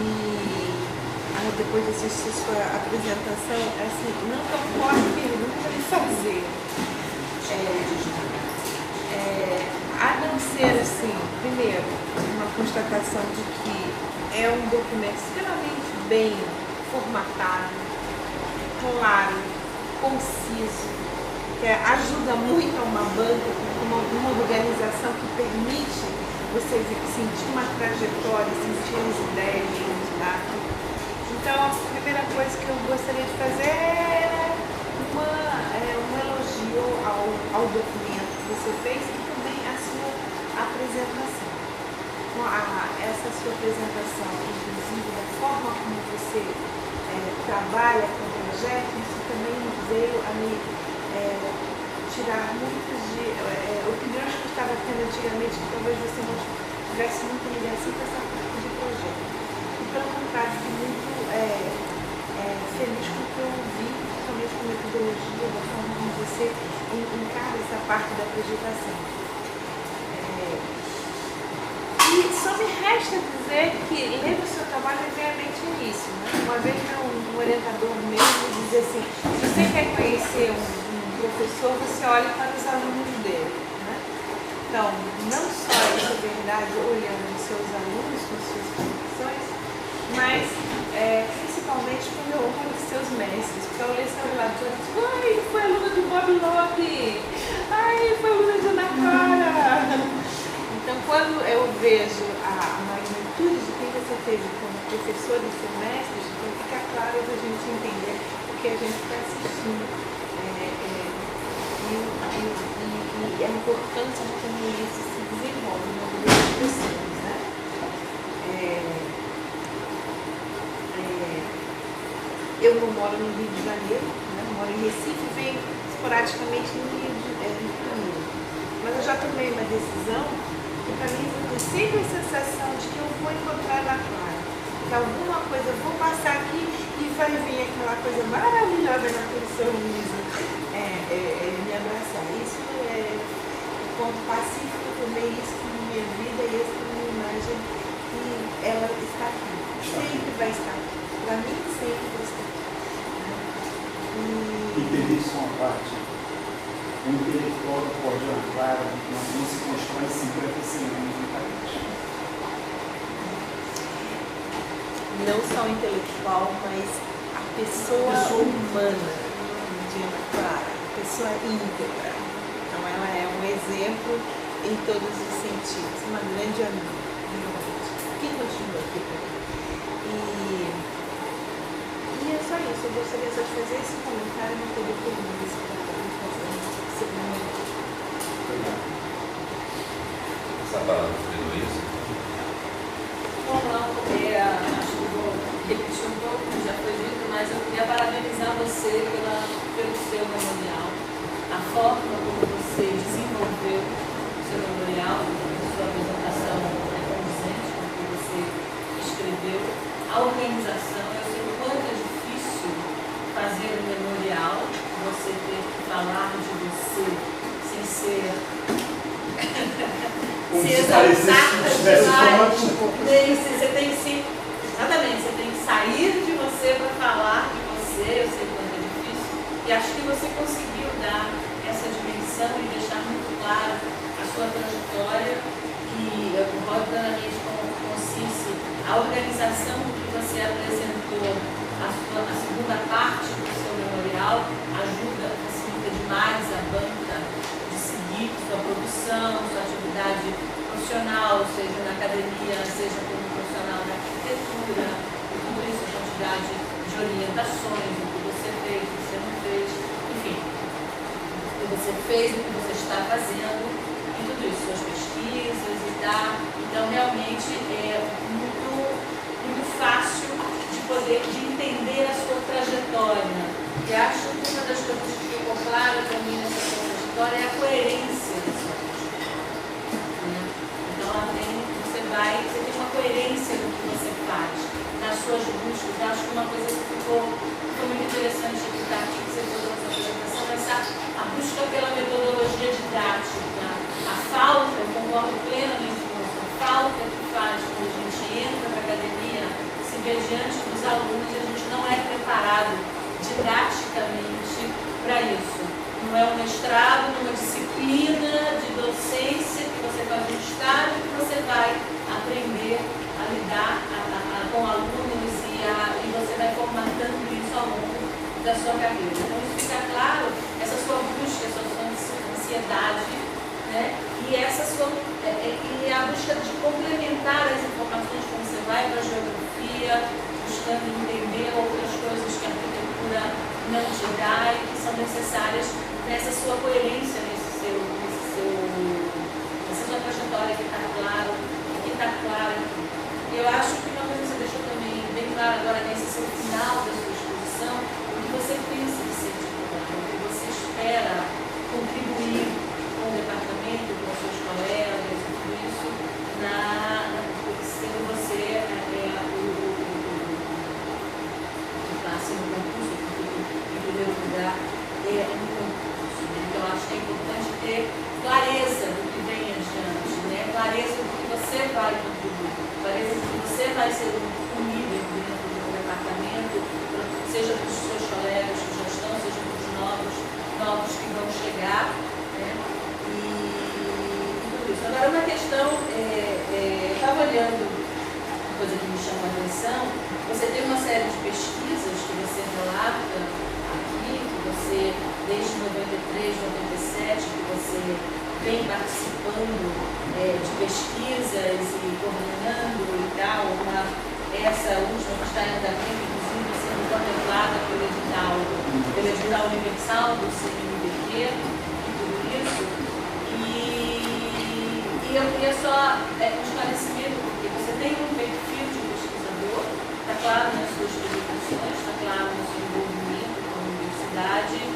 depois de assistir sua apresentação, assim, não tão forte pergunta de fazer. A não ser, assim, primeiro, uma constatação de que é um documento extremamente bem formatado, claro, conciso, que ajuda muito a uma banca, uma organização que permite você sentir uma trajetória, sentir as ideias de um candidato. Então, a primeira coisa que eu gostaria de fazer é um elogio ao documento que você fez e também à sua apresentação. Essa sua apresentação, inclusive, da forma como você trabalha com o projeto, isso também veio a me tirar muitas opiniões que eu estava tendo antigamente, que talvez você não tivesse muita ligação com essa parte de projeto. E, pelo contrário, fiquei muito feliz com o que eu vi, principalmente com a metodologia, da forma como você encara essa parte da projeção. E só me resta dizer que ler o seu trabalho é realmente isso. Né? Uma vez um orientador meu me dizia assim, se você quer conhecer um professor, você olha para os alunos dele, né? Então, não só isso é verdade olhando os seus alunos com suas condições, mas principalmente quando eu olho os seus mestres, porque eu leio seu relatório e digo, ai, foi aluna de Bob Lopes, ai, foi aluna de Ana Clara. Então, quando eu vejo a magnitude de quem você teve como professor e seu mestre, então fica claro para a gente entender o que a gente está assistindo. E a importância de como isso se desenvolve na vida das pessoas, né? Eu não moro no Rio de Janeiro, né? Moro em Recife, venho esporadicamente no Rio de Janeiro. Mas eu já tomei uma decisão que para mim eu tenho sempre a sensação de que eu vou encontrar na Clara, que alguma coisa eu vou passar aqui e vai vir aquela coisa maravilhosa na professora Luísa me abraçar. Isso é o ponto pacífico, eu tomei isso na minha vida e essa é a minha imagem, e ela está aqui, sempre vai estar aqui, para mim sempre vai estar aqui. E ter isso uma parte. O intelectual pode uma Clara, não se constrói 50, 100 anos no país. Não só o intelectual, mas a pessoa humana de Ana Clara, a pessoa íntegra. Então ela é um exemplo em todos os sentidos, uma grande amiga, realmente, que continua aqui comigo. E é só isso, eu gostaria só de fazer esse comentário e não ter perguntas para fazer esse momento. Essa palavra de Luísa. Bom, não, porque acho que vou repetir um pouco, que já foi dito, mas eu queria parabenizar você pelo seu memorial, a forma como você desenvolveu o seu memorial, a sua apresentação condizente com o que você escreveu, a organização. Eu sei o quanto é difícil fazer um memorial, você ter que falar de você sem ser Como se se exaltar parecesse demais. que Você tem que se. Exatamente, você tem que sair de você para falar de você. Eu sei quanto é difícil. E acho que você conseguiu dar essa dimensão e deixar muito claro a sua trajetória. E eu concordo plenamente com o Cici, a organização que você apresentou, a segunda parte do seu memorial, ajuda, facilita demais a banca de seguir sua produção, sua atividade profissional, seja na academia, seja como profissional da arquitetura, e tudo isso, a quantidade de orientações, o que você fez, o que você não fez, enfim, o que você fez, o que você está fazendo, e tudo isso, suas pesquisas e tal. Então, realmente, é muito fácil de poder, de entender a sua trajetória. E acho que uma das coisas que ficou clara também nessa sua trajetória é a coerência da sua trajetória. Então, você tem uma coerência no que você faz, nas suas buscas. Eu acho que uma coisa que ficou muito interessante aqui, que você falou na sua apresentação, é a busca pela metodologia didática, a falta, eu concordo plenamente com você, a falta que faz quando a gente entra na academia, se vê diante dos alunos e a gente não é preparado didaticamente para isso. Não é um mestrado, numa disciplina de docência que você vai um estágio que você vai aprender a lidar com alunos e você vai formatando isso ao longo da sua carreira. Então isso fica claro, essa sua busca, essa sua ansiedade, né? E a busca de complementar as informações quando você vai para a geografia, buscando entender outras coisas que a arquitetura não te dá e que são necessárias nessa sua coerência, nessa sua trajetória que está claro, aqui. Eu acho que uma coisa que você deixou também bem claro agora nesse seu final da sua exposição, o que você pensa de ser titular, o que você espera contribuir com o departamento, com os seus colegas, tudo isso, sendo você assim, no concurso, em primeiro lugar, um concurso. Né? Então, acho que é importante ter clareza do que vem adiante, né? Clareza do que você vai contribuir, clareza do que você vai ser um líder dentro do departamento, seja para os seus colegas que já estão, seja para os novos que vão você vem participando de pesquisas e coordenando e tal, essa última que está em andamento, inclusive sendo contemplada pelo edital universal do CNPq e tudo isso. E eu queria só um esclarecimento, porque você tem um perfil de pesquisador, está claro nas suas publicações, está claro no seu envolvimento com a universidade.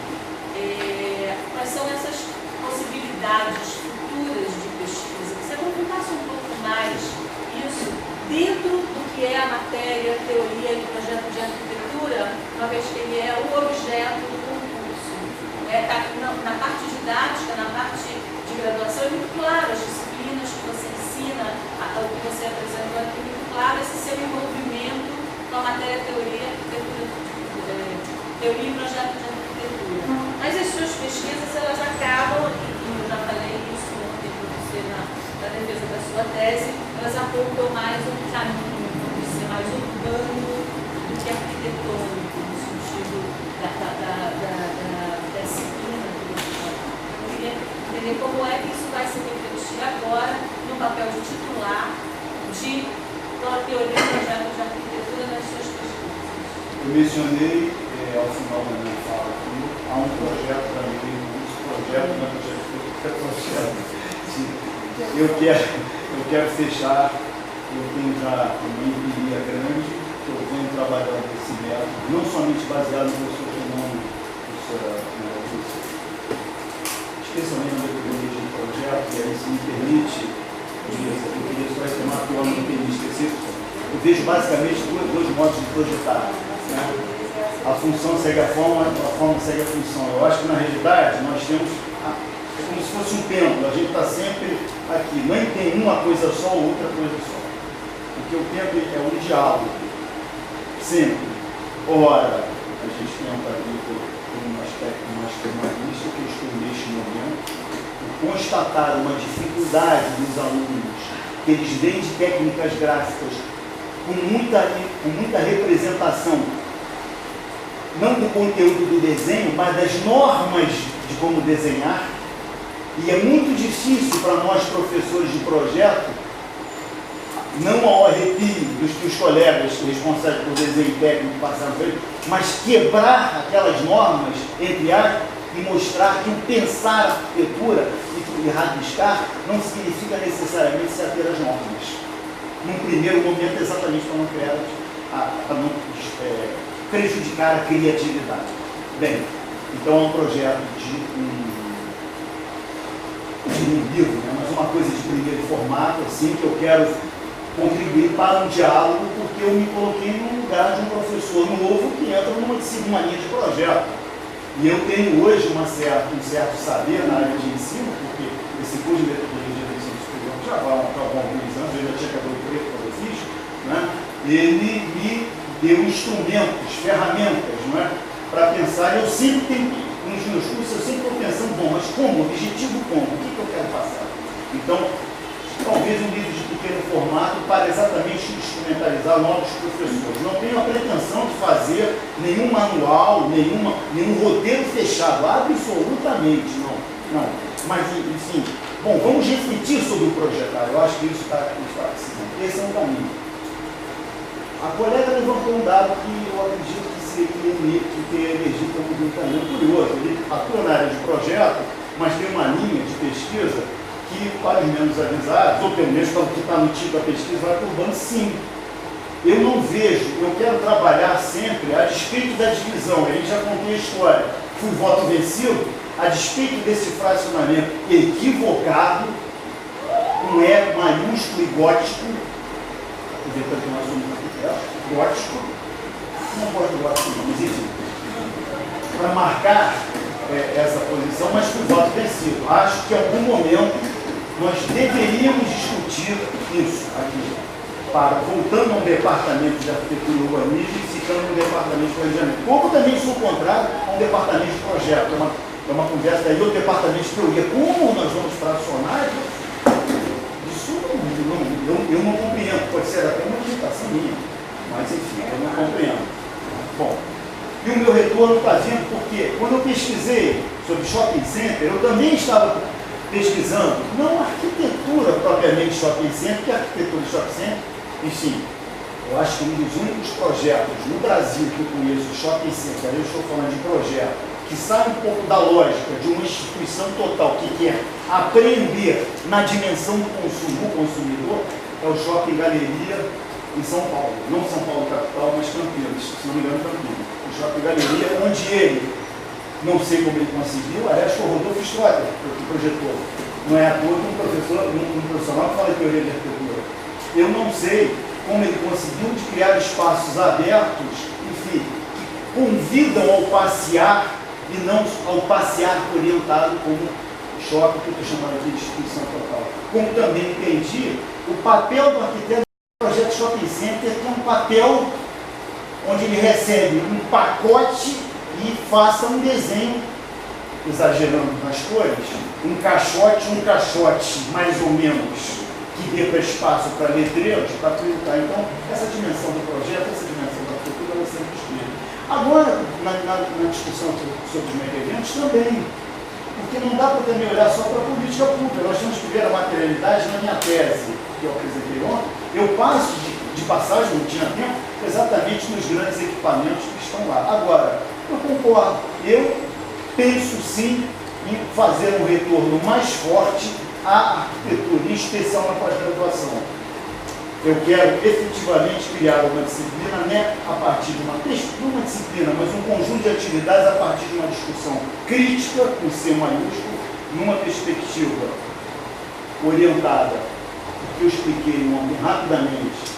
Quais são essas possibilidades futuras de pesquisa? Você comentasse um pouco mais isso dentro do que é a matéria, teoria e projeto de arquitetura, uma vez que ele é o objeto do concurso. Na parte didática, na parte de graduação, é muito claro as disciplinas que você ensina, o que você apresentou aqui, muito claro esse seu envolvimento com a matéria teoria, teoria e projeto de arquitetura. Mas as suas pesquisas, elas acabam, e eu já falei isso ontem para você na defesa da sua tese, elas apontam mais um caminho, vamos dizer, mais urbano do que arquitetônico, no sentido da disciplina que você fala. Eu queria entender como é que isso vai se refletir agora no papel de titular de teoria e projeto de arquitetura nas suas pesquisas. Eu mencionei, ao final da minha fala aqui, há um projeto para mim, eu quero fechar, eu tenho já uma empiria grande, que eu venho trabalhando esse método, não somente baseado no seu fenômeno, especialmente na metodologia de projeto, e aí se me permite, eu queria só estimar que eu não entendi específico, eu vejo basicamente dois modos de projetar. Né? A função segue a forma segue a função. Eu acho que na realidade nós temos, é como se fosse um pêndulo, a gente está sempre aqui, nem tem uma coisa só ou outra coisa só. Porque o tempo é um diálogo, sempre. Ora, a gente tenta ali por um aspecto mais formalista que eu estou neste momento, constatar uma dificuldade dos alunos, que eles vêm de técnicas gráficas com muita representação, não do conteúdo do desenho, mas das normas de como desenhar. E é muito difícil para nós, professores de projeto, não ao arrepio dos que os colegas responsáveis por desenho técnico passaram por ele, mas quebrar aquelas normas, entre aspas, e mostrar que o pensar a arquitetura e rabiscar não significa necessariamente se ater às normas. Num primeiro momento, exatamente para não prejudicar a criatividade. Bem, então é um projeto de um livro, né? Mas uma coisa de primeiro formato, assim, que eu quero contribuir para um diálogo, porque eu me coloquei no lugar de um professor novo que entra numa segunda linha de projeto. E eu tenho hoje um certo saber na área de ensino, porque esse curso de metodologia de ensino superior já vai há alguns anos, eu já tinha cabelo preto quando eu fiz, né? Ele me deu instrumentos, ferramentas, não é? Para pensar. Eu sempre tenho, nos meus cursos, eu sempre estou pensando, bom, mas como? Objetivo como? O que eu quero passar? Então, talvez um livro de pequeno formato para exatamente instrumentalizar novos professores. Não tenho a pretensão de fazer nenhum manual, nenhum roteiro fechado, absolutamente, não. Mas, enfim, bom, vamos refletir sobre o projetar. Eu acho que isso está precisando. Esse é um caminho. A colega levantou um dado que eu acredito que tenha emergido como um caminho curioso. Ele atua na área de projeto, mas tem uma linha de pesquisa que, para os menos avisados, ou pelo menos para o que está no título da pesquisa, vai turbando sim. Eu não vejo, eu quero trabalhar sempre a despeito da divisão. Aí já contei a história. Fui voto vencido, a despeito desse fracionamento equivocado, com E maiúsculo e gótico, aproveitando que nós somos arquitetos, gótico, não gosto do gótico não, mas enfim, para marcar essa posição, mas fui voto vencido. Acho que em algum momento nós deveríamos discutir isso aqui, voltando a um departamento de arquitetura e urbanismo e ficando no departamento de planejamento. Como também sou contrário a um departamento de projeto, é uma conversa daí, o departamento de teoria. Como nós vamos fracionar? Isso eu não compreendo, pode ser até uma limitação minha, mas enfim, eu não compreendo. Bom, e o meu retorno está vindo porque quando eu pesquisei sobre shopping center, eu também estava pesquisando, não a arquitetura propriamente shopping center, porque a arquitetura de shopping center, enfim, eu acho que um dos únicos projetos no Brasil que eu conheço, shopping center, eu estou falando de projeto, que sai um pouco da lógica de uma instituição total que quer aprender na dimensão do consumo, do consumidor, é o Shopping Galeria em São Paulo. Não São Paulo capital, mas Campinas, se não me engano Campinas. O Shopping Galeria, onde ele, não sei como ele conseguiu, aliás, foi o Rodolfo Strotter que projetou. Não é à toa que um profissional que fala de teoria de arquitetura. Eu não sei como ele conseguiu de criar espaços abertos, enfim, que convidam ao passear e não ao passear orientado como shopping, que eu estou chamando aqui de instituição total. Como também entendi, o papel do arquiteto do projeto Shopping Center é um papel onde ele recebe um pacote e faça um desenho, exagerando nas cores, um caixote mais ou menos, que dê para espaço para letreiros, para acreditar. Então, essa dimensão do projeto, essa dimensão da arquitetura vai ser discutida. Agora, na discussão sobre os mega-eventos também, porque não dá para também olhar só para a política pública. Nós temos que ver a materialidade na minha tese, que eu apresentei ontem. Eu passo de passagem, não tinha tempo, exatamente nos grandes equipamentos que estão lá. Agora, eu concordo, eu penso sim em fazer um retorno mais forte à arquitetura, em especial na pós-graduação. Eu quero efetivamente criar uma disciplina, né, a partir de não uma disciplina, mas um conjunto de atividades a partir de uma discussão crítica, com C maiúsculo, numa perspectiva orientada, que eu expliquei ontem rapidamente,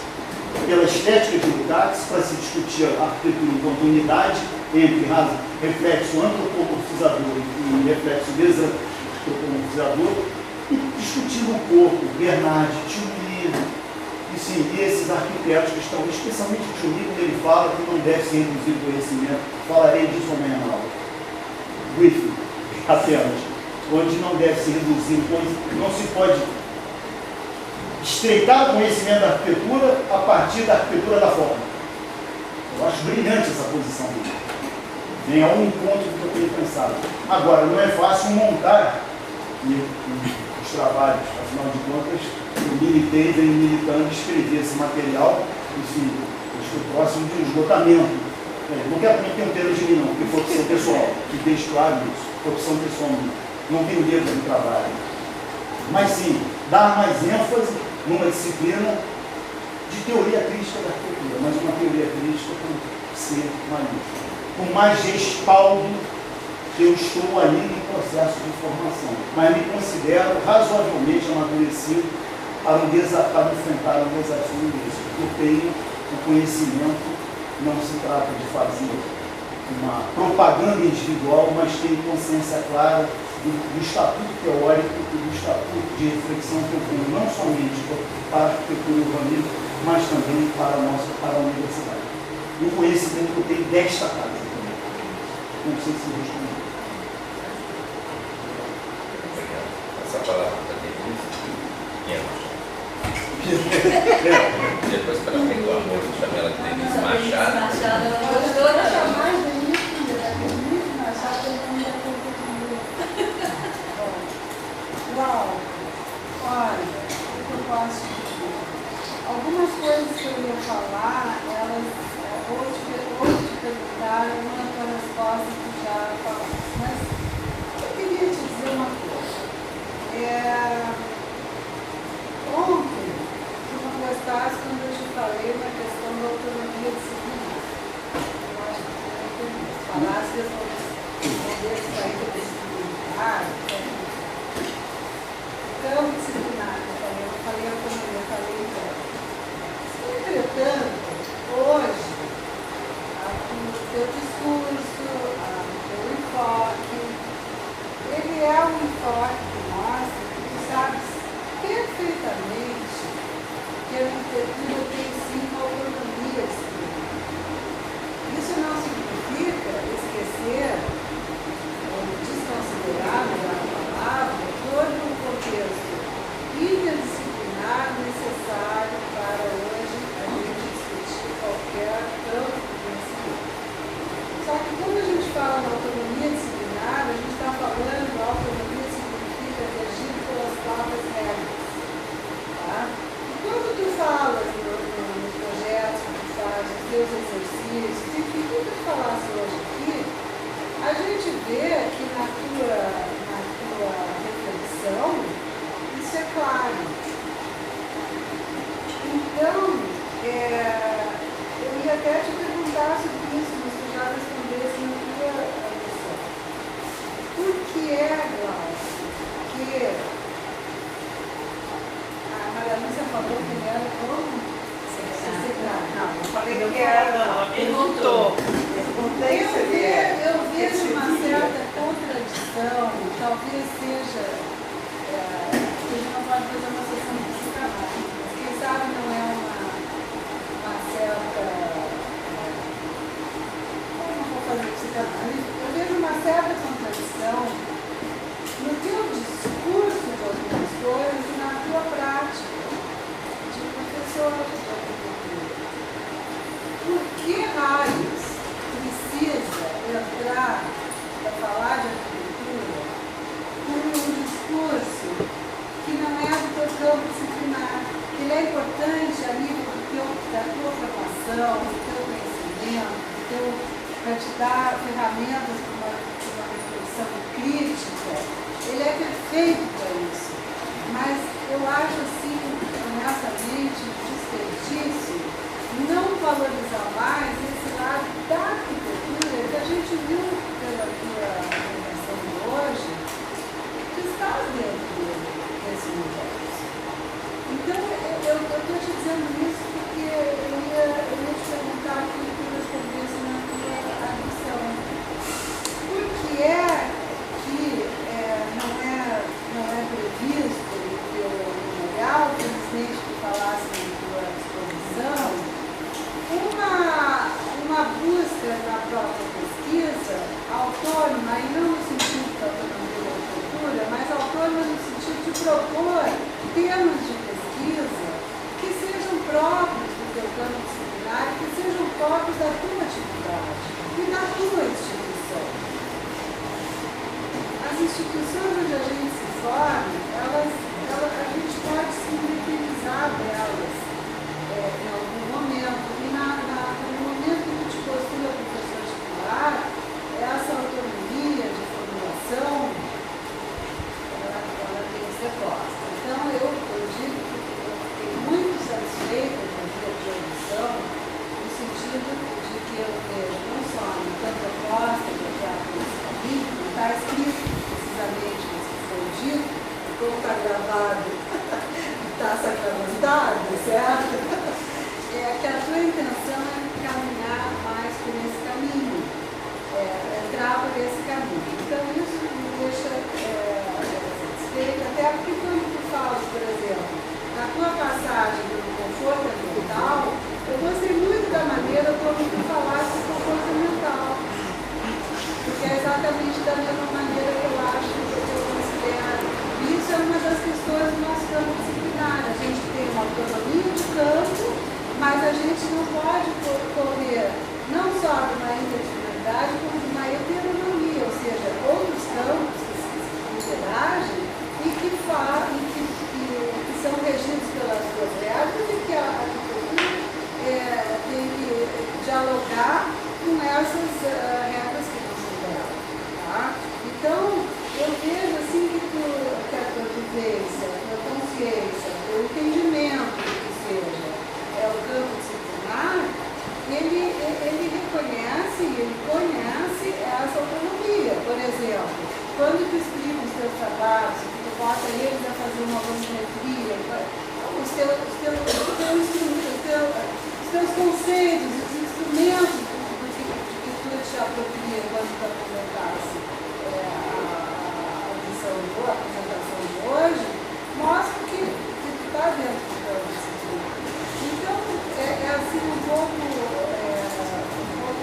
pela estética de Lukács, para se discutir a arquitetura enquanto unidade entre reflexo antropomorfizador e reflexo desantropomorfizador, e discutindo um pouco Bernard, Tchumili, e sim, esses arquitetos que estão, especialmente Tchumili, quando ele fala que não deve ser reduzido o conhecimento, falarei disso amanhã na aula. Briefing, apenas, onde não deve ser reduzido, não se pode estreitar o conhecimento da arquitetura a partir da arquitetura da forma. Eu acho brilhante essa posição dele. Vem ao encontro do que eu tenho pensado. Agora, não é fácil montar os trabalhos, afinal de contas, eu militei, venho militando, escrevi esse material, enfim, eu estou próximo de um esgotamento. Não quero também ter um termo de mim, não, porque foi opção pessoal, que deixe claro isso, foi opção pessoal minha. Não tenho medo do trabalho. Mas sim, dar mais ênfase numa disciplina de teoria crítica da arquitetura, mas uma teoria crítica com C maiúsculo, com mais respaldo que eu estou ainda em processo de formação, mas me considero razoavelmente amadurecido para enfrentar um desafio desse, porque eu tenho o conhecimento, não se trata de fazer uma propaganda individual, mas tenho consciência clara do estatuto teórico e do estatuto de reflexão que eu tenho, não somente para a arquitetura urbanística, mas também para a universidade. E o conhecimento que eu tenho desta casa também. Não sei se respondi. Obrigado. Essa palavra também depois que ela tem o amor de chamar ela de Denise Machado. Machado, ela gostou da chamada. Uau! Olha, o que eu posso dizer? Algumas coisas que eu ia falar, elas hoje perguntaram uma das respostas que já falamos. Mas eu queria te dizer uma coisa. Ontem, tu não gostaste quando eu te falei na questão da autonomia disciplinar. vê que na tua reflexão isso é claro. Então, eu ia até te perguntar sobre isso, mas tu já respondesse na tua lição. Por que Glaucio, que a Maria Lúcia falou que era como? Não, eu falei que era. Ela perguntou. Eu vejo uma certa contradição, talvez seja, a gente não pode fazer uma sessão de psicanálise, mas quem sabe não é uma certa, eu não vou fazer psicanálise, eu vejo uma certa contradição no teu discurso de algumas coisas e na tua prática de professor de agricultura. Por que raios precisa entrar para falar de agricultura com um discurso que não é do teu campo disciplinar, que ele é importante a nível da tua formação, do teu conhecimento, para te dar ferramentas para uma reflexão crítica. Ele é perfeito para isso. Mas eu acho assim, honestamente, um desperdício não valorizar mais esse lado da arquitetura que a gente viu pela tua apresentação de hoje, que está dentro desse universo. Então, eu estou te dizendo isso porque eu ia te perguntar aquilo que eu respondesse na tua audição. Por que que não é previsto no teu memorial, felizmente que falasse na tua exposição, uma busca na própria pesquisa autônoma, e não no sentido da autonomia da cultura, mas autônoma no sentido de propor temas de pesquisa que sejam próprios do teu campo disciplinar, que sejam próprios da tua atividade e da tua instituição. As instituições onde a gente se forma, a gente pode se utilizar delas em algum momento. E no momento que tu te postula professor titular, essa autonomia de formulação, ela tem que ser posta. Então, eu digo que eu fiquei muito satisfeita com a tua produção, no sentido de que eu vejo não só na proposta do teatro desse caminho, não está escrito precisamente mas que foi dito, como está gravado, está sacramentado, certo? Que a tua intenção é caminhar mais por esse caminho, entrar por esse caminho. Então, isso me deixa satisfeita, até porque quando tu falas, por exemplo, na tua passagem do conforto ambiental, eu gostei muito da maneira como tu falaste do conforto ambiental, porque é exatamente da mesma maneira que eu acho que eu considero. Isso é uma das questões do nosso campo disciplinar. A gente tem uma autonomia de campo, mas a gente não pode correr não só de uma interdisciplinaridade, como de uma heteronomia, ou seja, outros campos que interagem e que são regidos pelas suas regras e que a arquitetura tem que dialogar com essas regras que não são dela. Tá? Então, eu vejo assim que a tua vivência, a tua consciência, o teu entendimento do que seja o campo disciplinar, ele reconhece e ele conhece essa autonomia. Por exemplo, quando tu explica os teus trabalhos, tu bota eles a fazer uma volumetria, os teus conceitos, os instrumentos de que tu te apropria quando tu apresentasse a apresentação de hoje, mostra que tu está dentro do campo disciplinar. Então, assim um pouco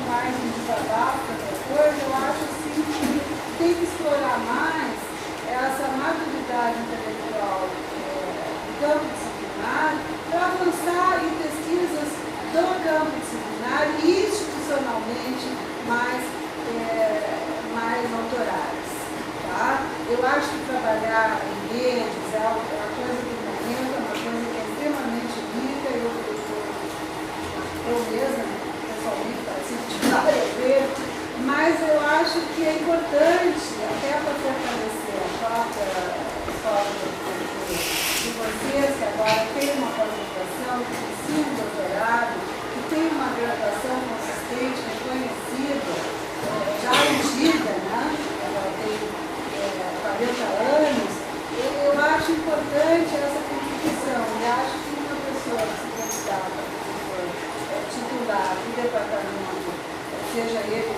mais de desabafo, outra coisa, eu acho assim que tem que explorar mais essa maturidade intelectual do campo disciplinar para avançar em pesquisas do campo disciplinar e institucionalmente mais seja ele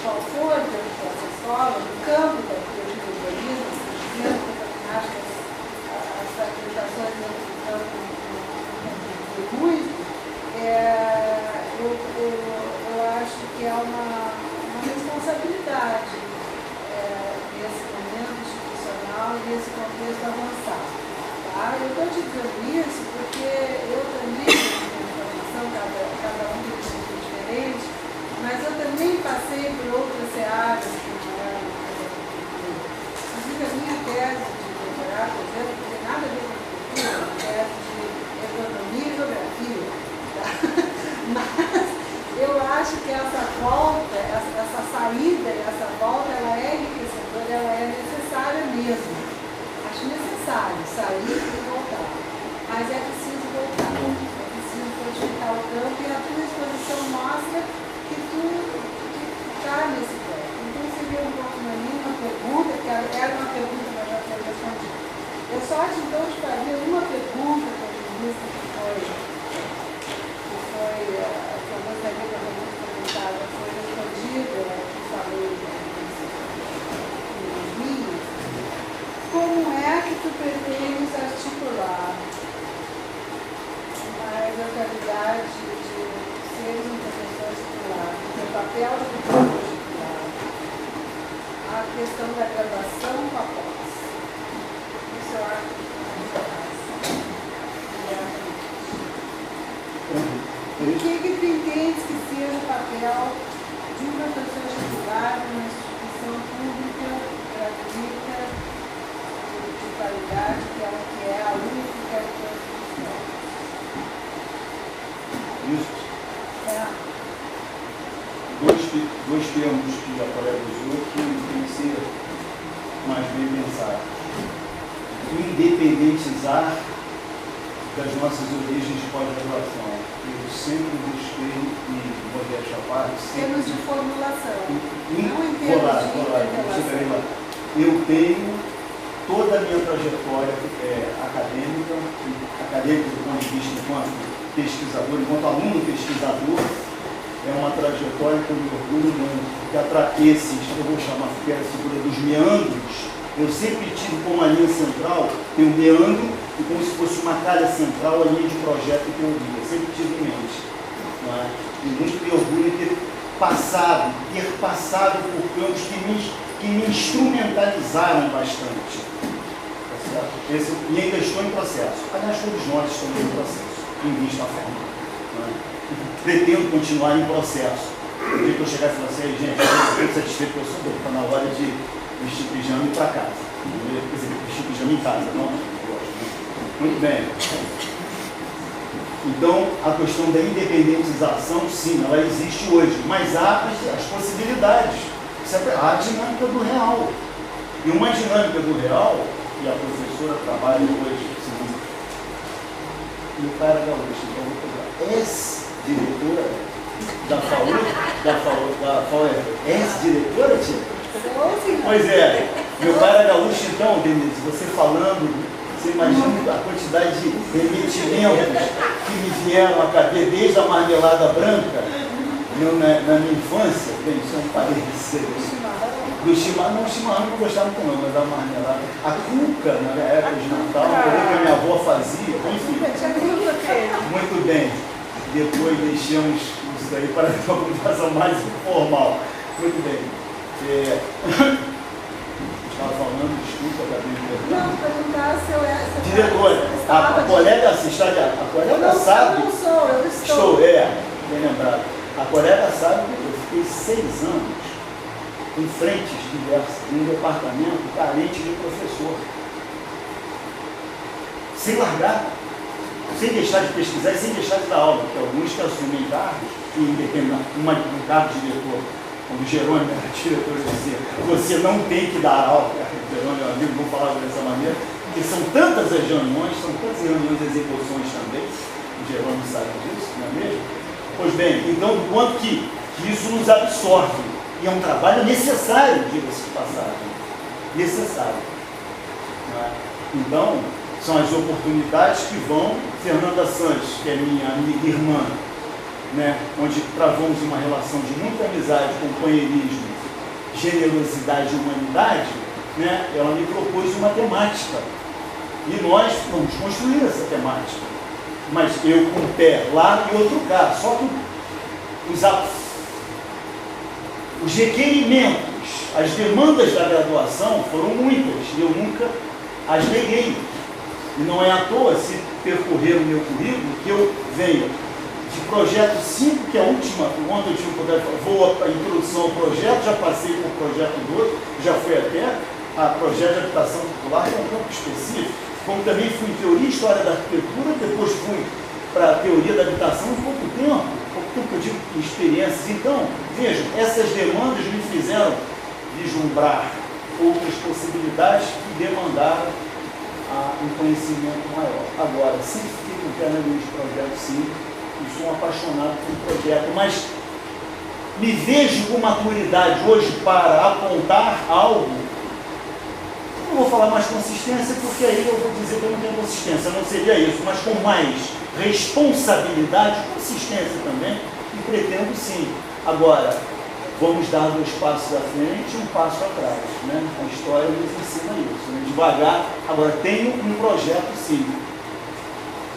qual for dessa escola, no campo da teoria do urbanismo, dentro da ginástica, as aplicações dentro do campo muito, eu acho que é uma responsabilidade nesse momento institucional e nesse contexto avançado. Tá? Eu estou te dizendo isso porque eu também tenho formação, cada um tem um tipo diferente, mas eu também passei por outras áreas que não eram inclusive a minha tese de doutorado, por exemplo, não tem nada a ver com cultura, é uma tese de economia e geografia. Tá? Mas eu acho que essa volta, essa saída e essa volta, ela é enriquecedora, ela é necessária mesmo. Acho necessário sair e voltar. Mas é preciso voltar. É preciso fortificar o campo e a tua exposição mostra que tu está nesse campo. Então seria um pouco uma pergunta, que era uma pergunta, mas já foi respondida. Eu só acho então te fazer uma pergunta para a revista que eu gostaria que a pergunta comentada foi respondida, que falei no Rio. Como é que tu pretendes articular mais a qualidade de seres um professor titular, o papel do professor titular, a questão da graduação com a pós? Isso eu acho que o que tu entendes que seja o papel de um professor titular numa instituição pública, gratuita, de qualidade, que é a única que Isso. é? Dois termos que a colega usou que tem que ser mais bem pensados. Independentizar das nossas origens de pós-graduação. Eu sempre busquei, e modéstia à parte, Em termos de formulação, não em vou termos lá, de chegarei lá. revelação. Eu tenho toda a minha trajetória acadêmica do ponto de vista enquanto pesquisador, enquanto aluno pesquisador, é uma trajetória que eu me orgulho muito, porque a traqueces, eu vou chamar que era a figura dos meandros, eu sempre tive como a linha central, tem um meandro e como se fosse uma calha central a linha de projeto e teoria, eu sempre tive em mente. Não é? E muito me orgulho de ter passado por campos que me instrumentalizaram bastante. Tá certo? E ainda estou em processo. Aliás, todos nós estamos em processo, em vista da forma. Não é? Pretendo continuar em processo. O dia que eu chegar e falar assim, gente, eu estou satisfeito que eu sou doido, está na hora de vestir pijama e ir para casa. Quer dizer, vestir pijama em casa, não? Muito bem. Então, a questão da independentização, sim, ela existe hoje, mas há as possibilidades. Há a dinâmica do real. E uma dinâmica do real, que a professora trabalha hoje, e o cara gaúcho, então vou pegar, ex-diretora da FAUE, ex-diretora, tia? Pois é, meu pai era gaúcho, então, Denise, você falando, você imagina a quantidade de remetimentos que me vieram à cabeça desde a marmelada branca, na minha infância, bem, isso é um parênteses. Do chimarrão, não, o chimarrão não gostava muito não, mas da marmelada. A cuca, na minha época de Natal, que a minha avó fazia, enfim. Muito bem. Depois deixamos isso daí para uma comunicação mais informal. Muito bem. Estava falando, desculpa, acabei de perguntar. Não, perguntar se eu era. Diretora, a colega está ali, a colega sabe. Eu não sou, eu estou. Bem lembrado. A colega sabe que eu fiquei 6 anos em frentes diversas, em um departamento carente de professor. Sem largar, sem deixar de pesquisar e sem deixar de dar aula, porque alguns que assumem cargos, um cargo de diretor, quando o Jerônimo era diretor, dizia, você não tem que dar aula, Jerônimo, meu amigo, não falava dessa maneira, porque são tantas as reuniões, são tantas reuniões e execuções também, o Jerônimo sabe disso, não é mesmo? Pois bem, então, do quanto que isso nos absorve, e é um trabalho necessário, diga-se de passagem, necessário. Então, são as oportunidades que vão, Fernanda Santos, que é minha amiga e irmã, né, onde travamos uma relação de muita amizade, companheirismo, generosidade e humanidade, né, ela me propôs uma temática. E nós vamos construir essa temática. Mas eu com um pé lá e outro cá. Só que os requerimentos, as demandas da graduação foram muitas e eu nunca as neguei. E não é à toa, se percorrer o meu currículo, que eu venho de projeto 5, que é a última, ontem eu tive vou a introdução ao projeto, já passei por projeto 2, já fui até a projeto de habitação popular, que é um campo específico, como também fui em teoria e história da arquitetura, depois fui para a teoria da habitação em pouco tempo que eu digo experiências. Então, vejam, essas demandas me fizeram vislumbrar outras possibilidades que demandaram um conhecimento maior. Agora, sempre fiquei com o pé na linha de projeto 5, e sou um apaixonado por projeto, mas me vejo com maturidade hoje para apontar algo. Não vou falar mais consistência, porque aí eu vou dizer que eu não tenho consistência, não seria isso, mas com mais responsabilidade, consistência também, e pretendo sim. Agora, vamos dar 2 passos à frente e 1 passo atrás, né? A história nos ensina isso, né? Devagar. Agora, tenho um projeto sim.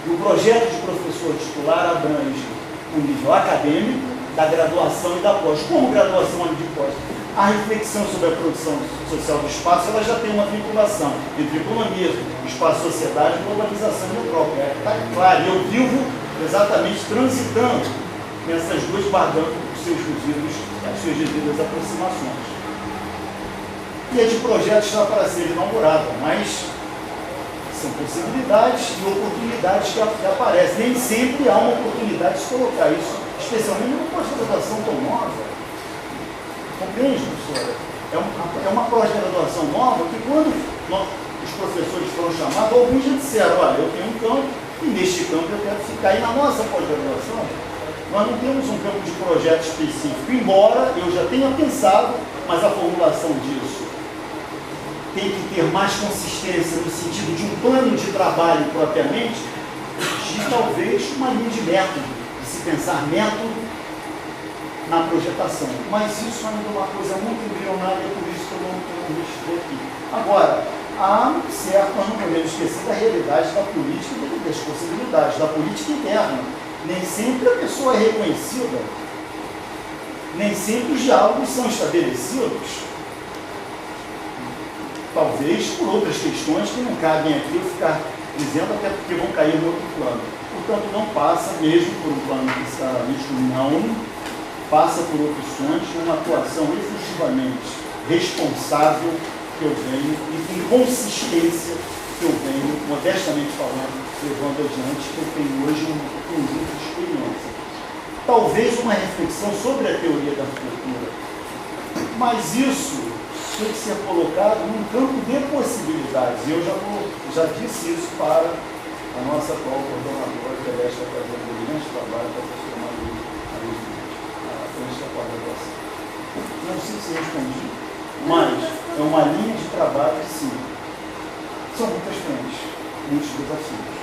E o projeto de professor titular abrange o nível acadêmico, da graduação e da pós. Como graduação e de pós? A reflexão sobre a produção social do espaço, ela já tem uma vinculação entre economia, espaço, sociedade, globalização e metrópole. Está claro, eu vivo exatamente transitando nessas duas, pagando os seus devidos, as suas devidas aproximações. E a de projeto está para ser inaugurada, mas são possibilidades e oportunidades que aparecem. Nem sempre há uma oportunidade de se colocar isso, especialmente numa pós-graduação tão nova. Compreende, professora? É uma pós-graduação nova que, quando os professores foram chamados, alguns já disseram: olha, eu tenho um campo e neste campo eu quero ficar. E na nossa pós-graduação, nós não temos um campo de projeto específico, embora eu já tenha pensado, mas a formulação disso tem que ter mais consistência no sentido de um plano de trabalho propriamente, de talvez uma linha de método, de se pensar método na projetação. Mas isso ainda é uma coisa muito embrionária, por isso que eu não tenho visto aqui. Agora, há certo, nós não podemos esquecer da realidade da política e das possibilidades, da política interna. Nem sempre a pessoa é reconhecida, nem sempre os diálogos são estabelecidos. Talvez por outras questões que não cabem aqui eu ficar dizendo, até porque vão cair no outro plano. Portanto, não passa, mesmo por um plano fiscalista, não passa por opções de uma atuação efetivamente responsável que eu venho e com consistência que eu venho, modestamente falando, levando adiante, que eu tenho hoje um conjunto de experiências. Talvez uma reflexão sobre a teoria da arquitetura, mas isso tem que ser colocado num campo de possibilidades. E eu já disse isso para a nossa atual coordenadora, que está fazendo um grande trabalho, para a professora Maria, à frente da pós-graduação. Não sei se respondi, mas é uma linha de trabalho que sim. São muitas frentes, muitos desafios.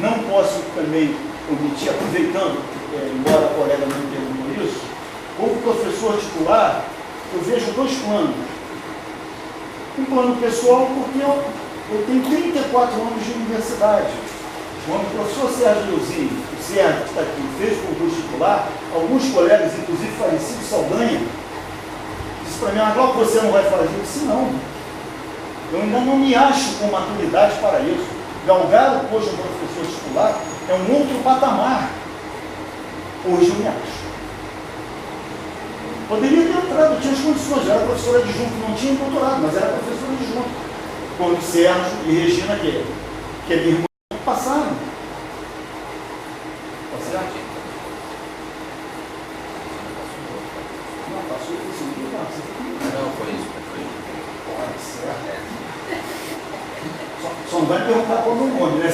Não posso também omitir, aproveitando, embora a colega não perguntou isso, como professor titular, eu vejo 2 planos. Um plano pessoal, porque eu tenho 34 anos de universidade. Quando o professor Sérgio Luzinho, o Sérgio que está aqui, fez o concurso titular, alguns colegas, inclusive falecido Saldanha, disse para mim: Glauco, você não vai fazer? Eu disse: não. Eu ainda não me acho com maturidade para isso. Galgar o posto de professor titular é um outro patamar. Hoje eu me acho. Poderia ter entrado, eu tinha as condições, eu era professora adjunto, não tinha doutorado, mas era professora adjunto. Quando Sérgio e Regina, que é minha irmã, passaram. Tá certo? Não, passou isso, Não, foi isso. certo. Só não vai perguntar qual é o nome, né?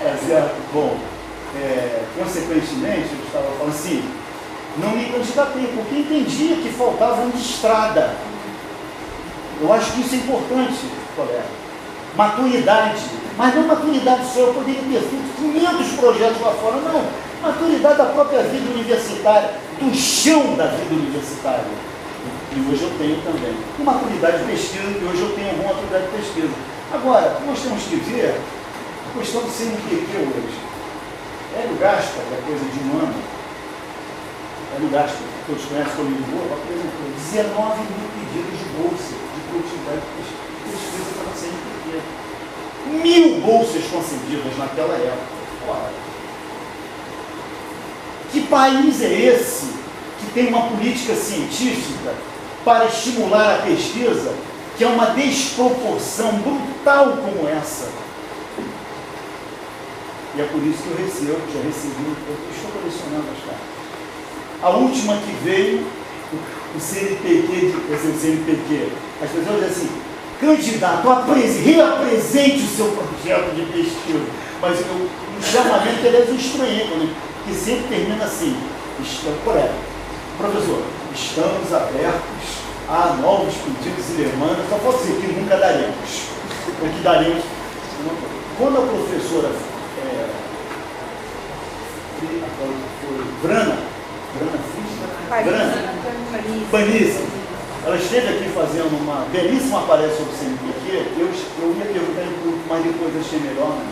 Tá certo? Bom, consequentemente, eu estava falando assim, não me candidatei, porque entendia que faltava uma estrada. Eu acho que isso é importante, colega. maturidade, mas não maturidade só, eu poderia ter feito 500 projetos lá fora, não, maturidade da própria vida universitária, do chão da vida universitária. E hoje eu tenho também. E maturidade de pesquisa, e hoje eu tenho alguma maturidade de pesquisa. Agora, nós temos que ver a questão do CNPq hoje. Hélio Gaspar, que é coisa de um ano, Hélio Gaspar, que todos conhecem como Lisboa, apresentou 19 mil pedidos de bolsa de produtividade de pesquisa para a CNPq. 1000 bolsas concedidas naquela época. Ora, que país é esse que tem uma política científica para estimular a pesquisa, que é uma desproporção brutal como essa? E é por isso que eu já recebi, eu estou colecionando as cartas. A última que veio, o CNPq, as pessoas dizem assim, candidato, reapresente o seu projeto de pesquisa. Mas o chamamento, aliás, eu estranhei, que sempre termina assim, professor, estamos abertos a novos pedidos e demandas, só posso dizer que nunca daremos. O que daremos. Quando a professora Brana Panizzi, ela esteve aqui fazendo uma belíssima palestra sobre o CNPq, eu ia perguntar em público, mas depois achei melhor, né?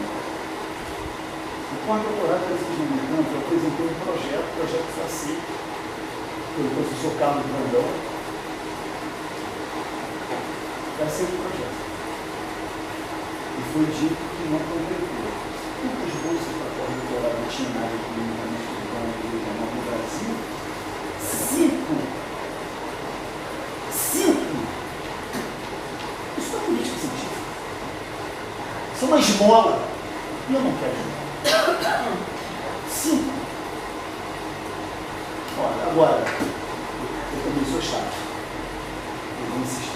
E com a doutorada eu apresentei um projeto que foi aceito pelo professor Carlos Brandão. Vai ser o projeto. E foi dito que não completou. Quantas bolsas para pós-doutorado tinha na área clínica no Brasil? 5. Isso é política científica. Isso é uma esmola. E eu não quero ajudar. 5. Olha, agora, eu também sou chato. Eu vou insistir.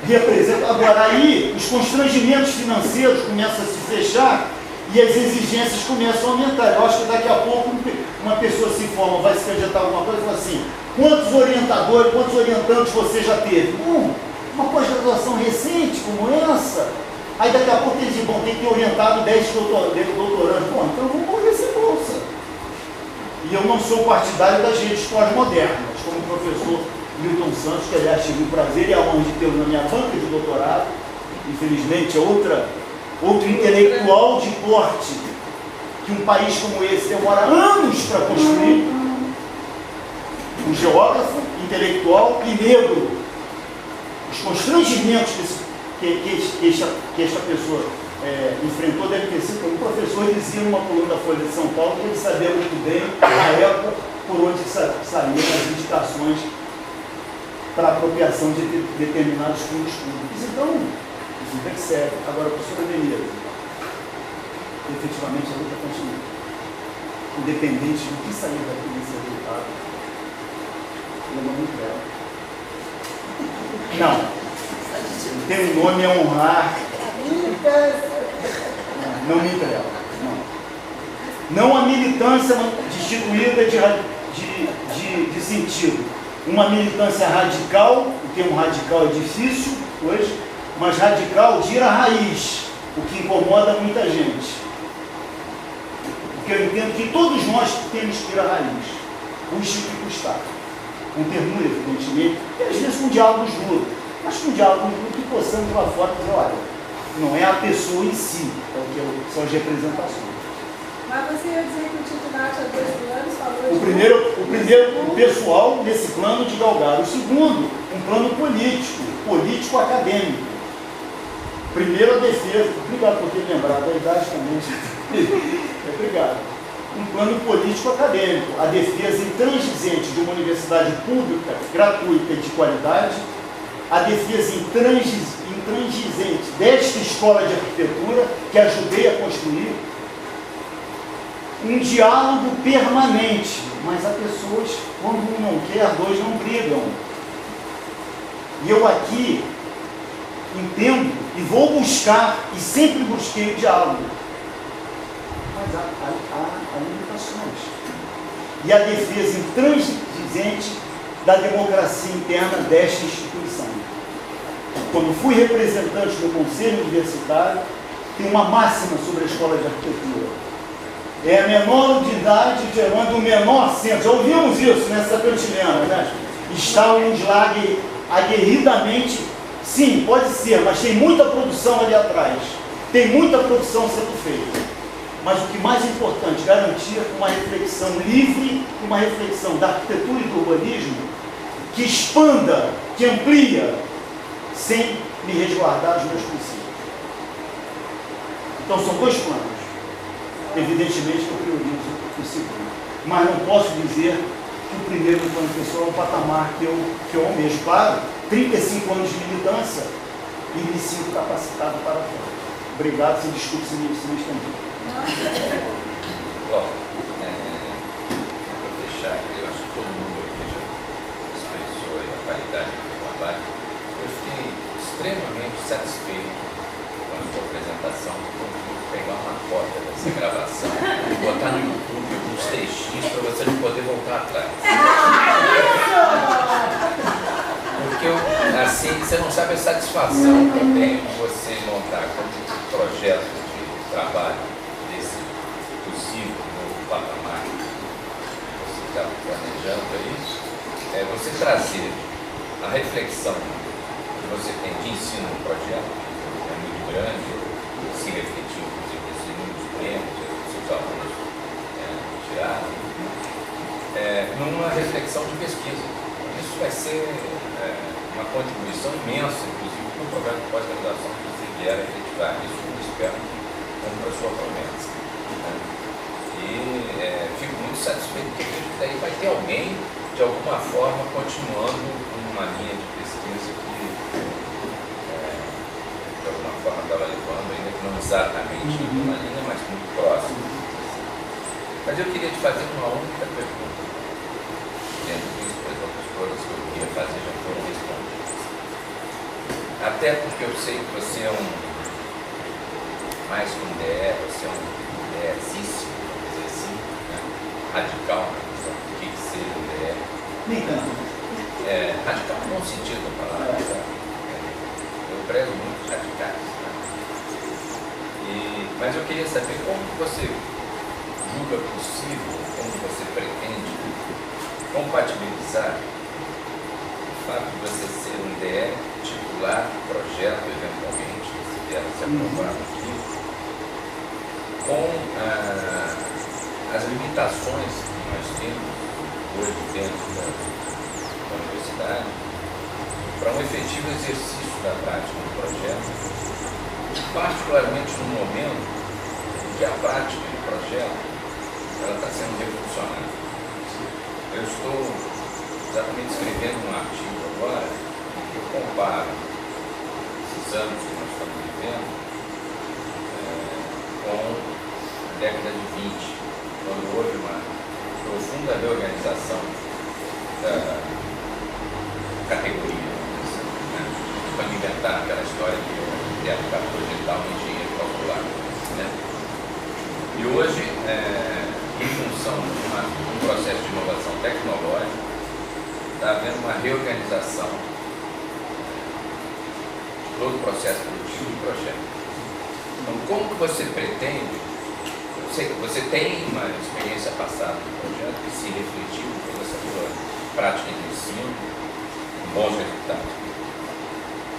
Representa. Agora, aí, os constrangimentos financeiros começam a se fechar e as exigências começam a aumentar. Eu acho que daqui a pouco uma pessoa se forma, vai se candidatar a alguma coisa e fala assim, quantos orientadores, quantos orientantes você já teve? Uma pós-graduação recente como essa. Aí daqui a pouco eles dizem, bom, tem que ter orientado 10 doutorandos. Bom, então vamos morrer sem bolsa. E eu não sou partidário das redes pós-modernas, como o professor Milton Santos, que aliás tive o prazer e a honra de tê-lo na minha banca de doutorado. Infelizmente é outro intelectual de porte que um país como esse demora anos para construir. Um geógrafo, intelectual e negro. Os constrangimentos que esta pessoa enfrentou deve ter sido como o professor dizia numa coluna da Folha de São Paulo, que ele sabia muito bem, na época, por onde saíam as indicações para apropriação de determinados fundos públicos. Então, isso é sério. Agora, professora Denise, efetivamente a luta continua. Independente do que sair daqui nesse resultado, eu não me entrego. Não. Tem um nome a honrar. Não me entrego. Não a militância destituída de sentido. Uma militância radical, o termo radical é difícil hoje, mas radical de ir à raiz, o que incomoda muita gente. Porque eu entendo que todos nós temos que ir à raiz, custe o que custar. Com ternura, evidentemente, e às vezes com diálogos duros, mas com diálogos duros que possamos lá fora dizer, olha, não é a pessoa em si, são as representações. Mas você ia dizer que o Titinati há 2 anos falou O primeiro, o pessoal nesse plano de galgar. O segundo, um plano político-acadêmico. Primeiro, a defesa. Obrigado por ter lembrado, a idade também. Obrigado. Um plano político-acadêmico. A defesa intransigente de uma universidade pública, gratuita e de qualidade. A defesa intransigente desta escola de arquitetura, que ajudei a construir. Um diálogo permanente, mas há pessoas, quando um não quer, 2 não brigam. E eu aqui entendo e vou buscar, e sempre busquei o diálogo. Mas há limitações. E a defesa intransigente da democracia interna desta instituição. quando fui representante do Conselho Universitário, tem uma máxima sobre a Escola de Arquitetura. É a menor unidade gerando o menor centro. Já ouvimos isso nessa cantilena, né? Estávamos lá aguerridamente. Sim, pode ser, mas tem muita produção ali atrás. Tem muita produção sendo feita. Mas o que mais é importante, garantir uma reflexão livre, uma reflexão da arquitetura e do urbanismo que expanda, que amplia, sem me resguardar dos meus princípios. Então são dois planos. Evidentemente que eu priorizo o segundo. Mas não posso dizer que o primeiro plano pessoal é um patamar que eu almejo. Claro, 35 anos de militância e me sinto capacitado para fora. Obrigado, se desculpe se me estendi. Bom, para fechar, eu acho que todo mundo aqui já expressou a qualidade do trabalho. Eu fiquei extremamente satisfeito com a sua apresentação. Vou pegar uma cópia dessa gravação e botar no YouTube alguns trechinhos para você não poder voltar atrás. Porque assim, você não sabe a satisfação que eu tenho de você montar como projeto de trabalho desse possível novo patamar que você está planejando aí, você trazer a reflexão que você tem de ensino no projeto, que é muito grande, se refletiu, inclusive, nesses inúmeros prêmios que seus alunos tiraram, numa reflexão de pesquisa. Isso vai ser uma contribuição imensa, inclusive, para o programa de pós-graduação que você vier a efetivar. Isso eu espero que cumpra a sua promessa. E fico muito satisfeito porque vejo que daí vai ter alguém, de alguma forma, continuando uma linha de pesquisa que, de alguma forma, estava levando, ainda que não exatamente uma linha, mas muito próxima. Mas eu queria te fazer uma única pergunta. Dentro disso, por exemplo, as coisas que eu queria fazer já foram respondidas. Até porque eu sei que você é mais que um DE, você é um DEzíssimo, vamos dizer assim, né? Radical na visão do que seja um DE. Nem tanto. Radical no bom sentido da palavra. Eu prezo muito radicais. Né? Mas eu queria saber como você julga possível, como você pretende compatibilizar o fato de você ser um DE, titular do projeto, eventualmente, se vier a ser aprovado aqui, com as limitações que nós temos hoje dentro da universidade para um efetivo exercício da prática do projeto, particularmente no momento em que a prática do projeto está sendo revolucionária. Eu estou exatamente escrevendo um artigo agora que eu comparo esses anos que nós estamos vivendo com a década de 20, quando houve uma profunda reorganização da categoria, né? Quando inventaram aquela história de arquiteto projetar um engenheiro calcular. Né? E hoje, em função de um processo de inovação tecnológica, está havendo uma reorganização de todo o processo produtivo do projeto. Então, como que você pretende, eu sei que você tem uma experiência passada do projeto que se refletiu em toda essa sua prática de ensino, com bons resultados.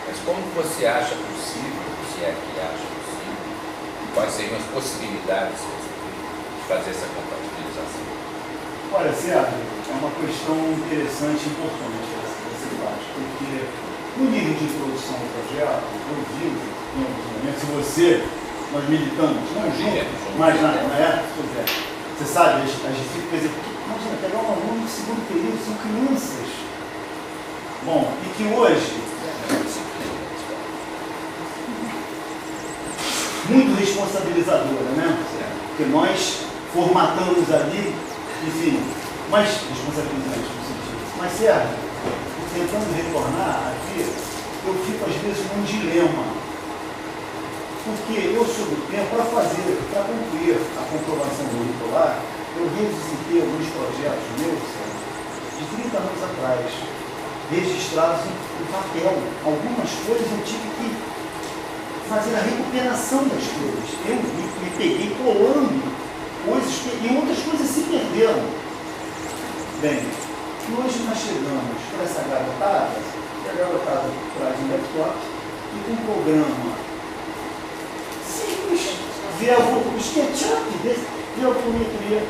Mas como que você acha possível, se é que acha possível, quais seriam as possibilidades que você tem de fazer essa compatibilização? Olha, Sérgio, é uma questão interessante e importante essa que você faz, porque no nível de produção do projeto, eu digo, em alguns momentos, nós militamos, não juntos, mas na época, você sabe, as dificuldades, imagina, pegar um aluno de segundo período, são crianças. Bom, e que hoje, muito responsabilizadora, né? Porque nós formatamos ali, enfim, mas responsabilizantes no sentido. Mas, Sérgio, tentando retornar aqui, eu fico às vezes num dilema. Porque eu sou do tempo para concluir a comprovação curricular, eu revisitei alguns projetos meus, Sérgio, de 30 anos atrás. registradas no papel. Algumas coisas eu tive que fazer a recuperação das coisas. Eu me peguei colando coisas e outras coisas se perderam. Bem, e hoje nós chegamos para essa garotada, que a garotada traz um laptop e com um programa simples, ver o SketchUp, ver a autometria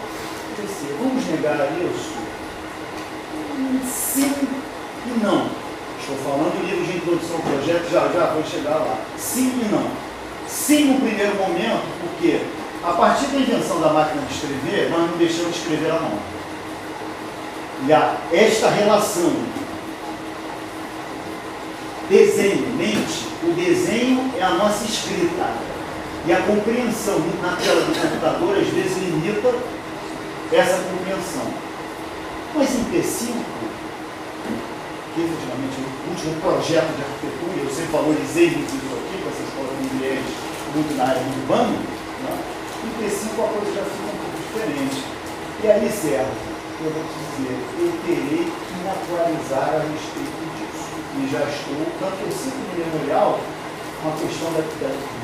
crescer. Vamos negar isso? Sim e não. Estou falando do livro de introdução ao projeto, já vou chegar lá. Sim e não. Sim no primeiro momento, porque a partir da invenção da máquina de escrever, nós não deixamos de escrever à mão. E esta relação desenho-mente, o desenho é a nossa escrita. E a compreensão na tela do computador, às vezes, limita essa compreensão. Mas em P5, que efetivamente o último projeto de arquitetura, eu sempre valorizei muito isso aqui, com essa escola de inglês, muito na área urbana, né? Em P5 a coisa já fica um pouco diferente. E aí, Sérgio, eu vou te dizer, eu terei que me atualizar a respeito disso. E já estou, tanto que eu sinto no memorial, uma questão da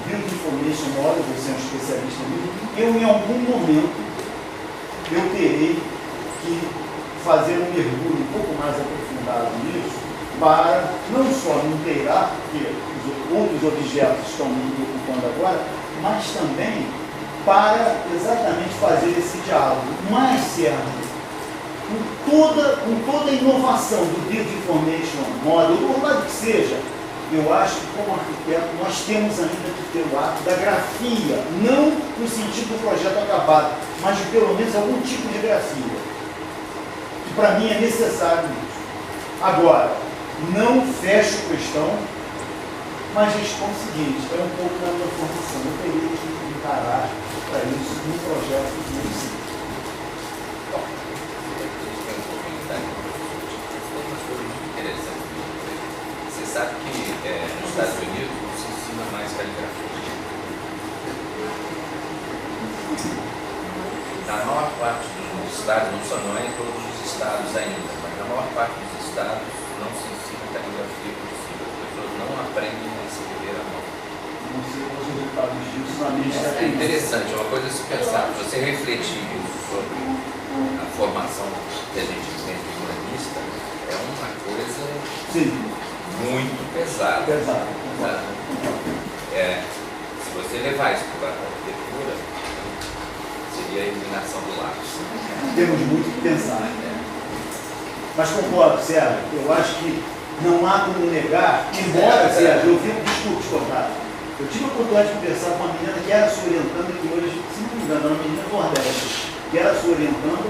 Build Information Model, você é um especialista nisso, eu em algum momento, eu terei que fazer um mergulho um pouco mais aprofundado nisso, para não só me inteirar, porque os outros objetos estão me ocupando agora, mas também para exatamente fazer esse diálogo. Mas, Sérgio, com toda a inovação do Build Information Model, por lado que seja, eu acho que como arquiteto nós temos ainda que ter o ato da grafia, não no sentido do projeto acabado, mas de pelo menos algum tipo de grafia, que para mim é necessário isso. Agora, não fecho questão, mas respondo o seguinte, é um pouco da minha formação, eu teria que encarar para isso num projeto de município. Você sabe que nos Estados Unidos não se ensina mais caligrafia. Na maior parte dos estados, não é em todos os estados ainda, mas na maior parte dos estados não se ensina caligrafia cursiva. As pessoas não aprendem a escrever à mão. Não sei os resultados disso na minha É interessante, é uma coisa a se pensar. Você refletir sobre a formação que a gente tem de humanista é uma coisa muito pesada. Tá? Se você levar isso para a arquitetura, seria a eliminação do lápis. Temos muito que pensar. Mas concordo, Sérgio, eu acho que não há como negar, embora, Sérgio, eu vi um discurso cortado. Eu tive a oportunidade de conversar com uma menina que era sua orientanda, que hoje, se não me engano, era uma menina do Nordeste, que era sua orientanda,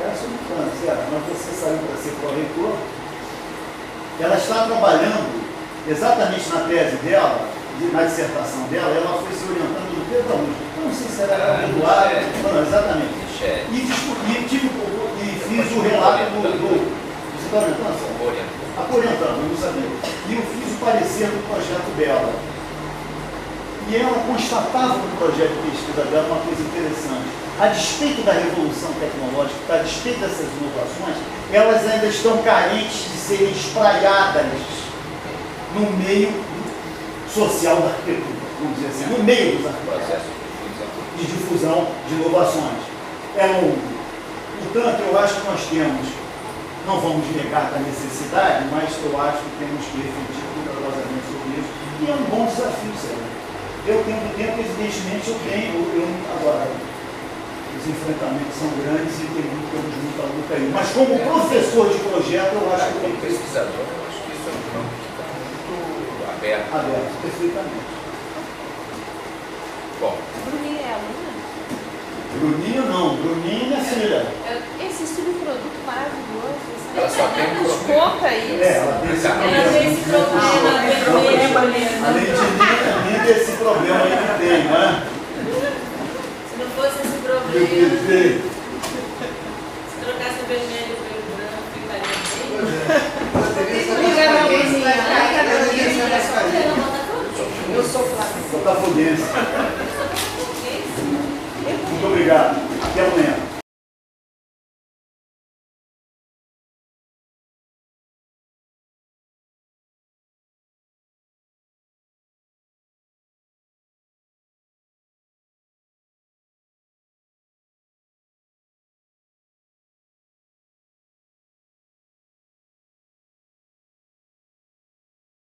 Sérgio, mas você saiu para ser pró-reitor. Ela está trabalhando exatamente na tese dela, na dissertação dela, ela foi se orientando do Pedro Augusto. Eu não sei se era Eduardo, não, exatamente. E fiz o relato você está orientando? Eu não sabia. E eu fiz o parecer do projeto dela. E ela constatava no projeto de pesquisa dela uma coisa interessante. A despeito da revolução tecnológica, a despeito dessas inovações, elas ainda estão carentes de serem espraiadas no meio social da arquitetura, vamos dizer assim, no meio dos arquitetos, de difusão de inovações. É longo. Portanto, eu acho que nós temos, não vamos negar da necessidade, mas eu acho que temos que refletir cuidadosamente sobre isso. E é um bom desafio, Sérgio. Eu tenho tempo, evidentemente, agora, os enfrentamentos são grandes e temos muita luta aí. Mas como professor de projeto, eu acho que como pesquisador, eu acho que isso é um campo que está muito aberto. Aberto, perfeitamente. Bom. Bruninha é aluna? Bruninha não, Bruninha é minha filha. Esse subproduto maravilhoso. Ela só tem um nos problema. conta isso. Ela tem esse problema. Além de mim, tem esse problema aí que tem, não é? Se não fosse esse Meu problema, perfeito. se trocasse o vermelho pelo branco, ficaria bem. Eu sou Flávia. Botafoguense.